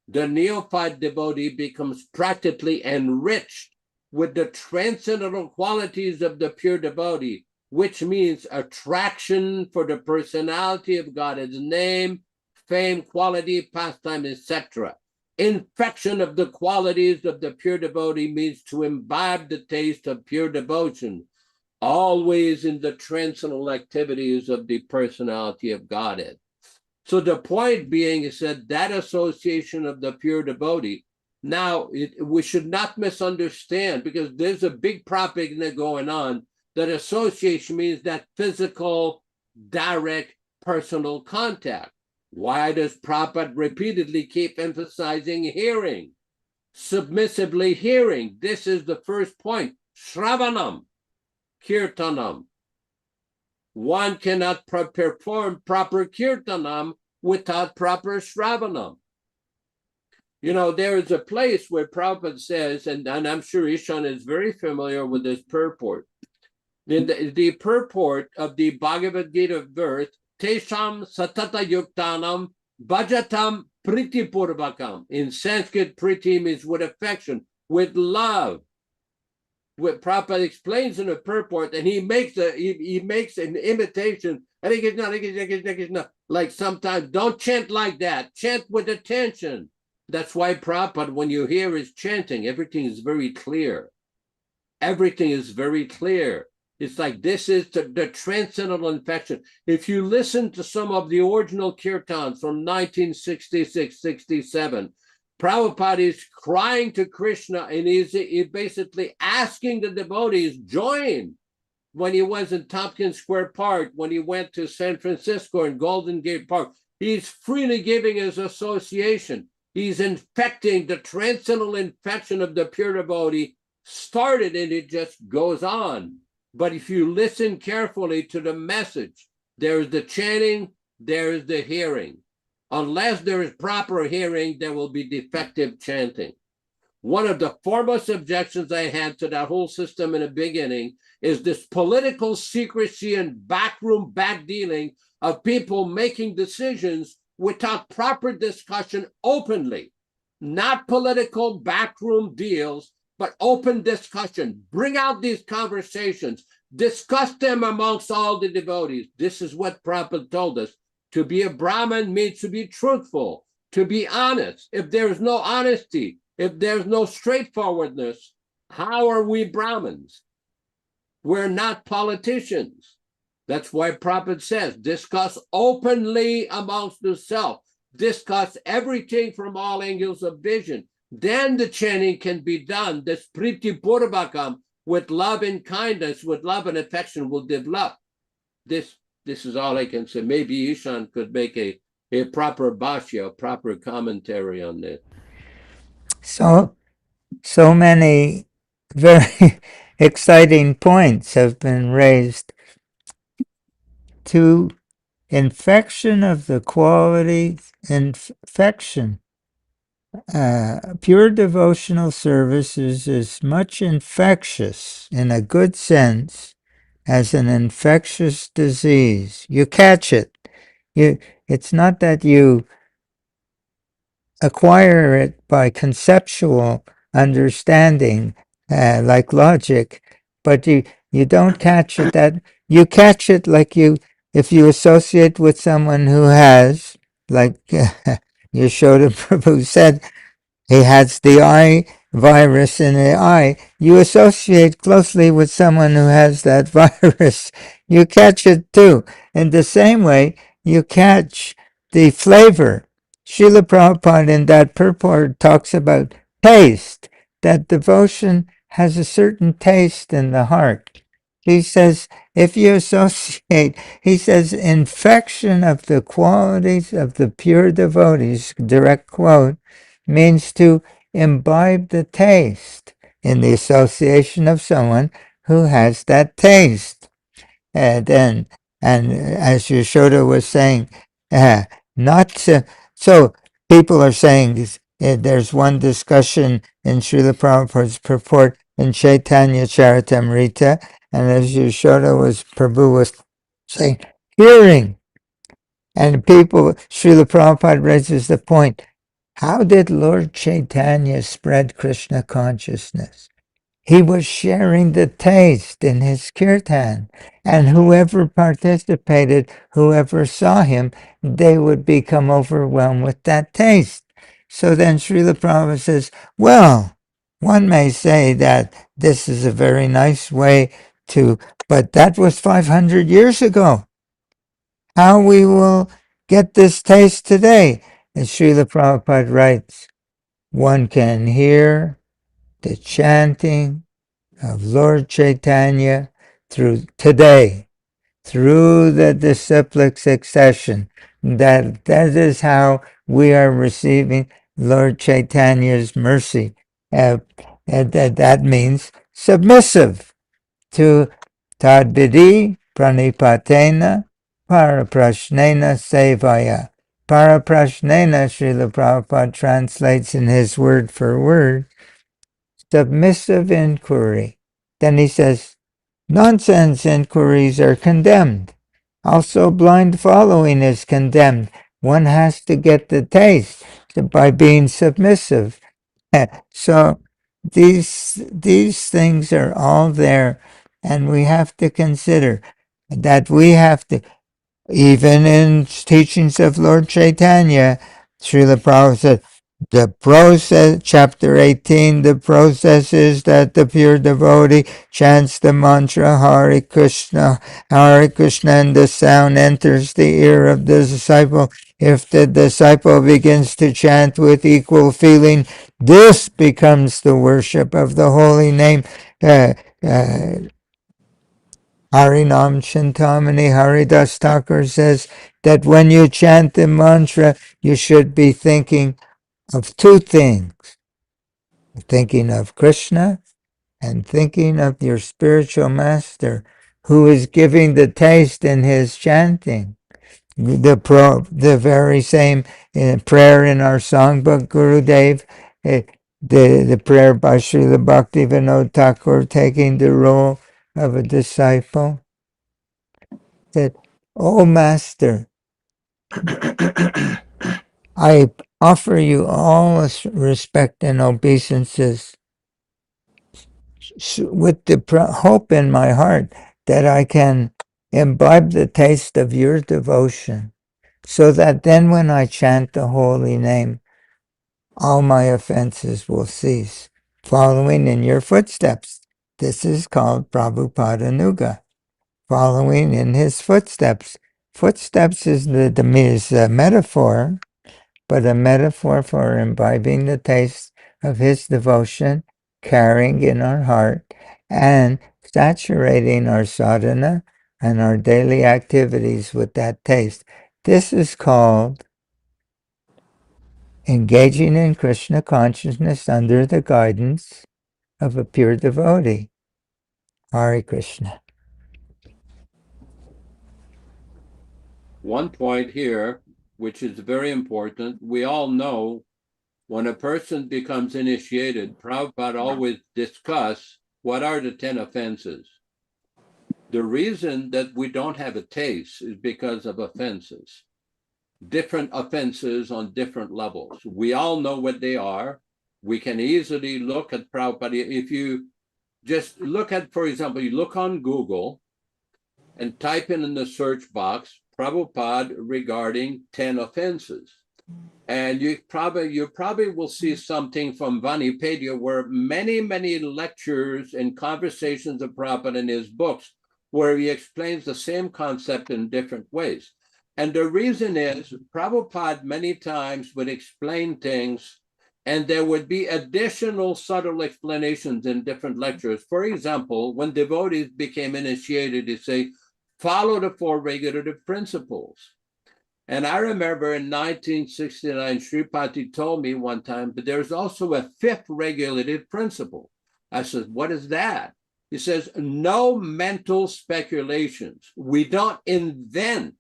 The neophyte devotee becomes practically enriched with the transcendental qualities of the pure devotee, which means attraction for the personality of God, his name, fame, quality, pastime, etc. Infection of the qualities of the pure devotee means to imbibe the taste of pure devotion, always in the transcendental activities of the personality of Godhead. So the point being is that association of the pure devotee, now we should not misunderstand, because there's a big propaganda going on that association means that physical, direct, personal contact. Why does Prabhupada repeatedly keep emphasizing hearing? Submissively hearing. This is the first point. Shravanam, kirtanam. One cannot perform proper kirtanam without proper shravanam. You know, there is a place where Prabhupada says, and I'm sure Ishan is very familiar with this purport. In the purport of the Bhagavad Gita verse, Tesham satata yuktanam bhajatam priti purvakam. In Sanskrit, priti means with affection, with love. What Prabhupada explains in the purport, and he makes an imitation. Like sometimes, don't chant like that. Chant with attention. That's why Prabhupada, when you hear his chanting, everything is very clear. Everything is very clear. It's like this is the transcendental infection. If you listen to some of the original kirtans from 1966-67, Prabhupada is crying to Krishna, and he's basically asking the devotees join. When he was in Tompkins Square Park, when he went to San Francisco and Golden Gate Park, he's freely giving his association. He's infecting the transcendental infection of the pure devotee, started, and it just goes on. But if you listen carefully to the message, there's the chanting, there's the hearing. Unless there is proper hearing, there will be defective chanting. One of the foremost objections I had to that whole system in the beginning is this political secrecy and backroom back dealing of people making decisions without proper discussion openly. Not political backroom deals, but open discussion. Bring out these conversations. Discuss them amongst all the devotees. This is what Prabhupada told us. To be a Brahmin means to be truthful, to be honest. If there's no honesty, if there's no straightforwardness, how are we Brahmins? We're not politicians. That's why Prabhupada says, discuss openly amongst yourself. Discuss everything from all angles of vision. Then the chanting can be done. This priti purvakam, with love and kindness, with love and affection, will develop. This is all I can say. Maybe Ishan could make a proper bhashya, a proper commentary on this. So many very exciting points have been raised. To infection of the quality, infection. Pure devotional service is as much infectious in a good sense as an infectious disease. You catch it. It's not that you acquire it by conceptual understanding, like logic, but you don't catch it that you catch it like if you associate with someone who has, like Yaśodā Prabhu said, he has the eye virus in the eye. You associate closely with someone who has that virus. You catch it too. In the same way, you catch the flavor. Srila Prabhupada in that purport talks about taste, that devotion has a certain taste in the heart. He says, if you associate, he says, infection of the qualities of the pure devotees, direct quote, means to imbibe the taste in the association of someone who has that taste. And as Yaśodā was saying, so people are saying there's one discussion in Srila Prabhupada's purport in Chaitanya Charitamrita, and as Prabhu was saying, hearing. And Srila Prabhupada raises the point, how did Lord Chaitanya spread Krishna consciousness? He was sharing the taste in his kirtan, and whoever participated, whoever saw him, they would become overwhelmed with that taste. So then Srila Prabhupada says, well, one may say that this is a very nice way but that was 500 years ago. How we will get this taste today? And Srila Prabhupada writes, one can hear the chanting of Lord Chaitanya through today, through the disciplic succession. That is how we are receiving Lord Chaitanya's mercy. And that means submissive to Tadvidi Pranipatena Paraprashnena Sevaya. Paraprashnena, Srila Prabhupada translates in his word for word, submissive inquiry. Then he says, nonsense inquiries are condemned. Also, blind following is condemned. One has to get the taste by being submissive. So these things are all there, and we have to consider that we have to, even in teachings of Lord Chaitanya, Srila Prabhupada said, the process, chapter 18, the process is that the pure devotee chants the mantra Hare Krishna, and the sound enters the ear of the disciple. If the disciple begins to chant with equal feeling, this becomes the worship of the holy name. Harinam Chintamani Haridas Thakur says that when you chant the mantra, you should be thinking of two things. Thinking of Krishna and thinking of your spiritual master who is giving the taste in his chanting. The very same prayer in our songbook, Gurudev, the prayer by Srila Bhaktivedanta Thakur taking the role of a disciple, said, "O Master, I offer you all respect and obeisances with the hope in my heart that I can imbibe the taste of your devotion, so that then when I chant the holy name, all my offenses will cease, following in your footsteps." This is called Prabhupada Nuga, following in his footsteps. Footsteps is a metaphor, but a metaphor for imbibing the taste of his devotion, carrying in our heart, and saturating our sadhana and our daily activities with that taste. This is called engaging in Krishna consciousness under the guidance of a pure devotee. Hare Krishna. One point here, which is very important, we all know when a person becomes initiated, Prabhupada always discuss what are the 10 offenses. The reason that we don't have a taste is because of offenses. Different offenses on different levels. We all know what they are. We can easily look at Prabhupada. If you just look at, for example, you look on Google and type in the search box, Prabhupada regarding 10 offenses. And you probably will see something from Vanipedia where many lectures and conversations of Prabhupada in his books where he explains the same concept in different ways. And the reason is Prabhupada many times would explain things and there would be additional subtle explanations in different lectures. For example, when devotees became initiated, they say, follow the 4 regulative principles. And I remember in 1969, Sripati told me one time, but there's also a 5th regulative principle. I said, what is that? He says, no mental speculations. We don't invent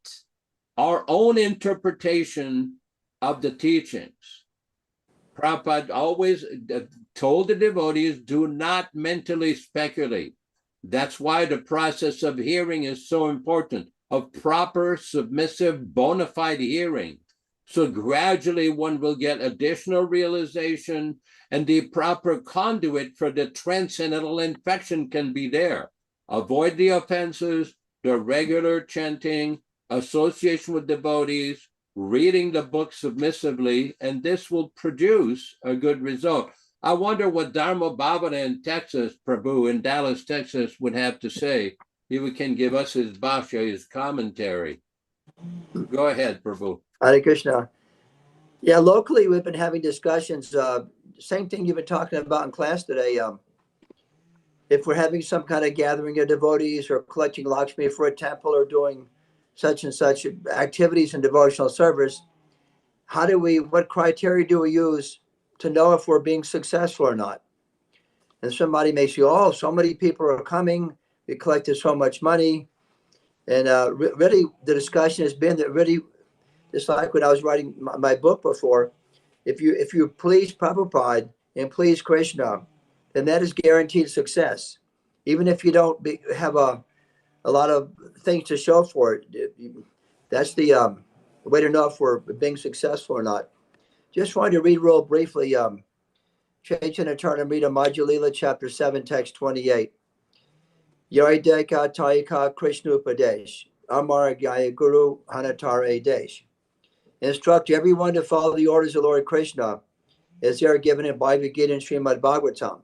our own interpretation of the teachings. Prabhupada always told the devotees, do not mentally speculate. That's why the process of hearing is so important, of proper, submissive, bona fide hearing. So gradually one will get additional realization and the proper conduit for the transcendental infection can be there. Avoid the offenses, the regular chanting, association with devotees, reading the book submissively, and this will produce a good result. I wonder what Dharma Bhavana in Texas, Prabhu, in Dallas, Texas, would have to say. He can give us his bhashya, his commentary. Go ahead, Prabhu. Hare Krishna. Yeah, locally we've been having discussions. Same thing you've been talking about in class today. If we're having some kind of gathering of devotees or collecting Lakshmi for a temple or doing such and such activities in devotional service, what criteria do we use to know if we're being successful or not? And somebody may say, oh, so many people are coming, we collected so much money. And really the discussion has been that really, just like when I was writing my book before, if you please Prabhupada and please Krishna, then that is guaranteed success. Even if you don't have a lot of things to show for it, that's the way to know if we're being successful or not. Just wanted to read real briefly, Chaitanya Charitamrita Madhya-lila, chapter 7, text 28. Yarideka Tayika Krishna Upadesh, Amar Gaya Guru Hanatare Desh. Instruct everyone to follow the orders of Lord Krishna as they are given in Bhagavad Gita and Śrīmad-Bhāgavatam.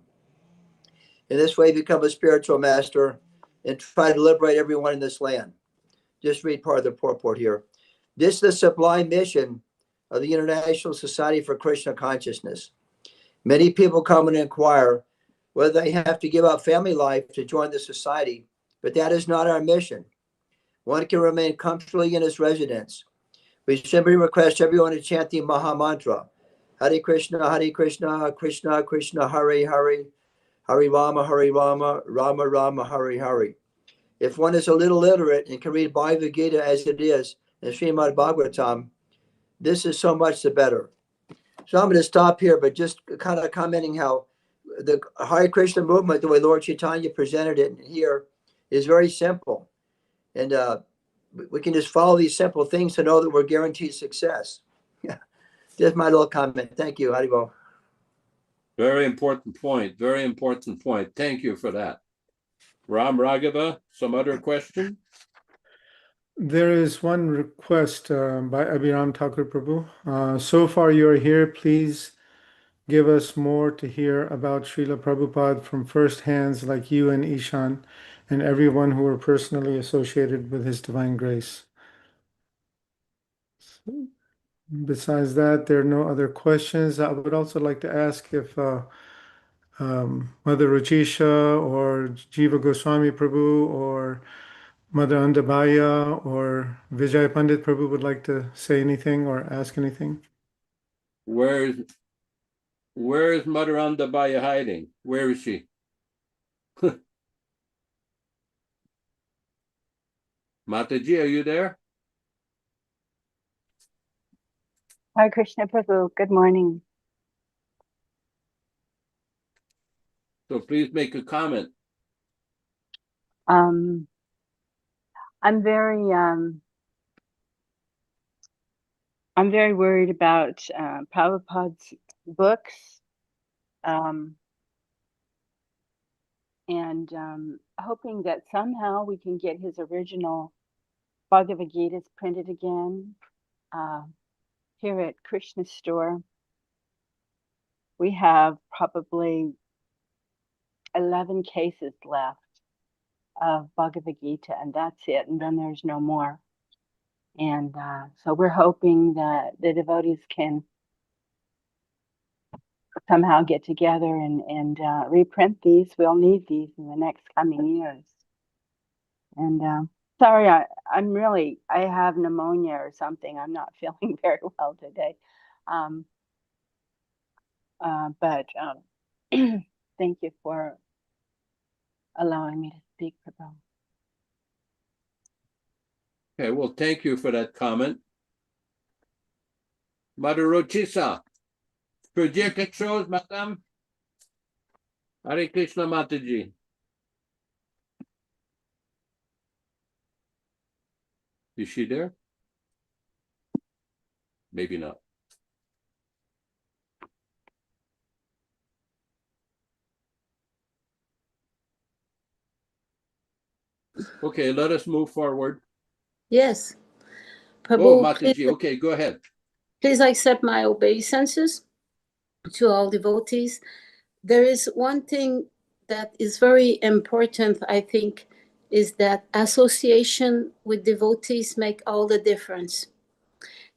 In this way, become a spiritual master and try to liberate everyone in this land. Just read part of the purport here. This is the sublime mission of the International Society for Krishna Consciousness. Many people come and inquire whether they have to give up family life to join the society, but that is not our mission. One can remain comfortably in his residence. We simply request everyone to chant the Maha Mantra. Hare Krishna, Krishna Krishna, Hare Hare, Hare Rama, Rama Rama, Hare Hare. If one is a little literate and can read Bhagavad Gita as it is in Śrīmad-Bhāgavatam, this is so much the better. So I'm going to stop here, but just kind of commenting how the Hare Krishna movement, the way Lord Chaitanya presented it here, is very simple. And we can just follow these simple things to know that we're guaranteed success. Yeah, that's my little comment. Thank you, Haribo. Very important point. Very important point. Thank you for that. Ram Raghava, some other question? There is one request by Abhiram Thakur Prabhu. So far you are here, please give us more to hear about Srila Prabhupada from first hands like you and Ishan and everyone who are personally associated with His Divine Grace. Besides that, there are no other questions. I would also like to ask if Mother Rajisha or Jiva Goswami Prabhu or Mother Andabaya or Vijay Pandit Prabhu would like to say anything or ask anything. Where is Mother Andabaya hiding? Where is she? Mataji, are you there? Hare Krishna Prabhu, good morning. So please make a comment. I'm very worried about Prabhupada's books and hoping that somehow we can get his original Bhagavad Gita's printed again here at Krishna store. We have probably 11 cases left of Bhagavad Gita, and that's it, and then there's no more. And so we're hoping that the devotees can somehow get together and reprint these. We'll need these in the next coming years. And sorry, I have pneumonia or something. I'm not feeling very well today. But thank you for allowing me to speak, Prabhu. Okay, well, thank you for that comment. Mother Rochisa, pour dire quelque chose, madame? Hare Krishna Mataji. Is she there? Maybe not. Okay, let us move forward. Yes. Prabhu, Oh, Mataji, okay, go ahead. Please accept my obeisances to all devotees. There is one thing that is very important, I think, is that association with devotees make all the difference.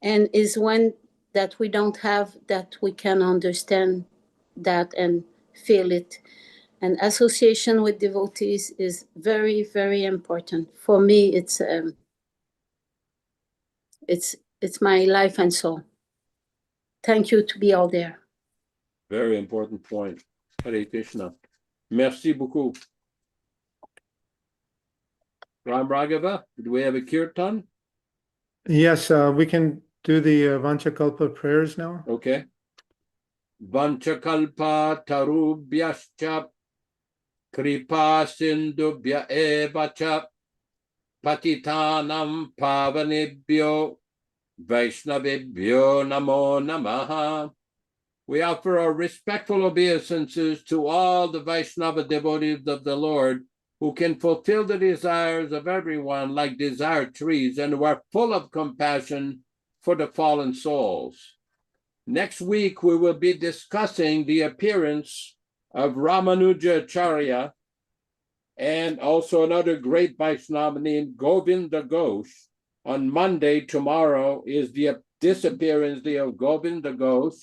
And is one that we don't have, that we can understand that and feel it. And association with devotees is very, very important. For me, it's my life and soul. Thank you to be all there. Very important point. Hare Krishna. Merci beaucoup. Ram Raghava, do we have a kirtan? Yes, we can do the Vanchakalpa prayers now. Okay. Vanchakalpa tarubhyascha kripa sindubhya evacha patitanam pavanebhyo Vaishnavibhyo namo namaha. We offer our respectful obeisances to all the Vaishnava devotees of the Lord who can fulfill the desires of everyone like desire trees and who are full of compassion for the fallen souls. Next week, we will be discussing the appearance of Rāmanujacārya and also another great Vaishnava named Govinda Ghosh. On Monday, tomorrow, is the disappearance day of Govinda Ghosh.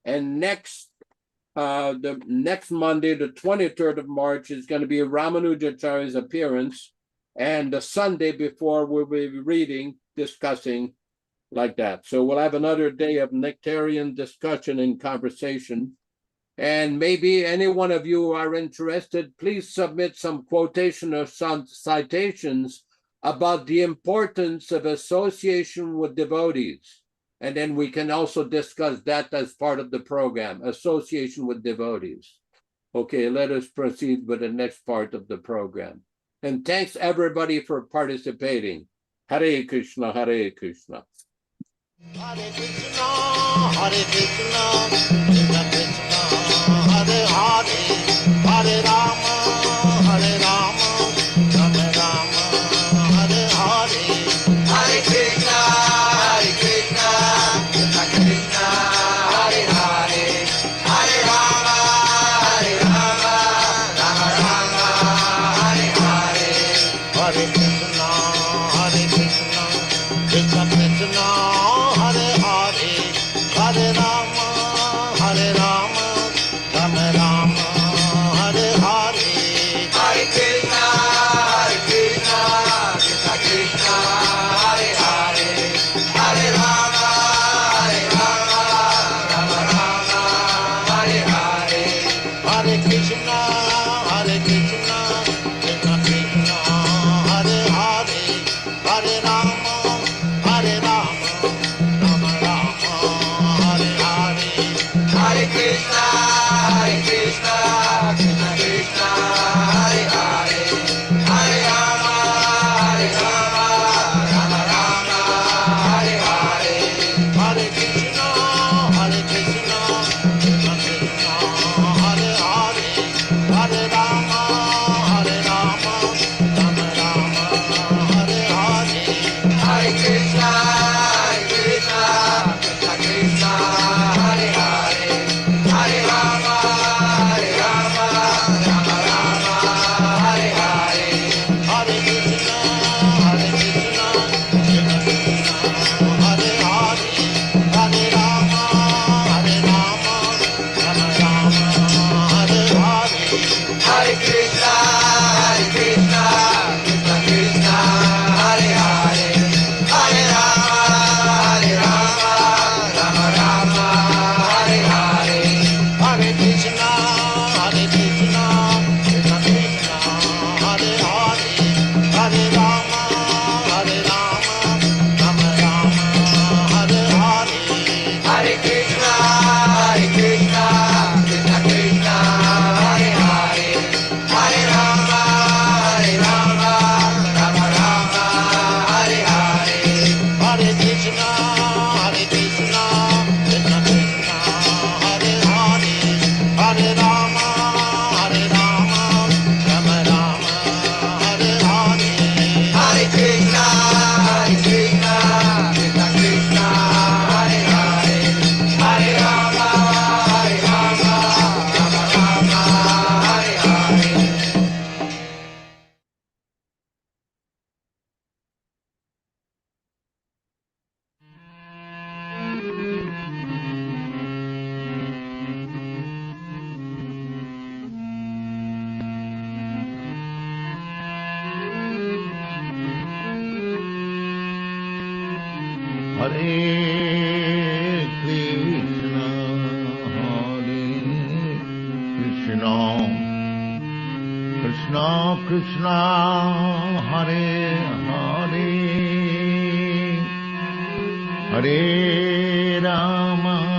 And the next Monday, the 23rd of March, is going to be Ramanujacārya's appearance. And the Sunday before, we'll be discussing like that. So we'll have another day of nectarian discussion and conversation. And maybe any one of you are interested, please submit some quotation or some citations about the importance of association with devotees. And then we can also discuss that as part of the program, association with devotees. Okay, let us proceed with the next part of the program. And thanks everybody for participating. Hare Krishna, Hare Krishna. Hare Krishna, Hare Krishna, Krishna Krishna, Hare Hare, Hare Rama, Hare Rama, Rama Rama, Hare Hare. Hare Krishna, Hare Krishna, Krishna Krishna, Hare Hare, Hare Rama, Hare Rama, Rama Rama, Hare Hare. Hare Krishna, Hare Krishna, Krishna Krishna, Hare Hare, Hare Rama, Hare Rama, Rama Rama, Hare Hare. Hare Krishna, Hare Krishna, Krishna Krishna, Hare Hare, Hare Rama, Hare Rama, Rama Rama, Hare Hare. Hare Krishna, Hare Krishna, Krishna Krishna, Hare Hare, Hare Rama, Hare Rama, Hare Krishna, Krishna Krishna, Hare Hare, Hare Rama,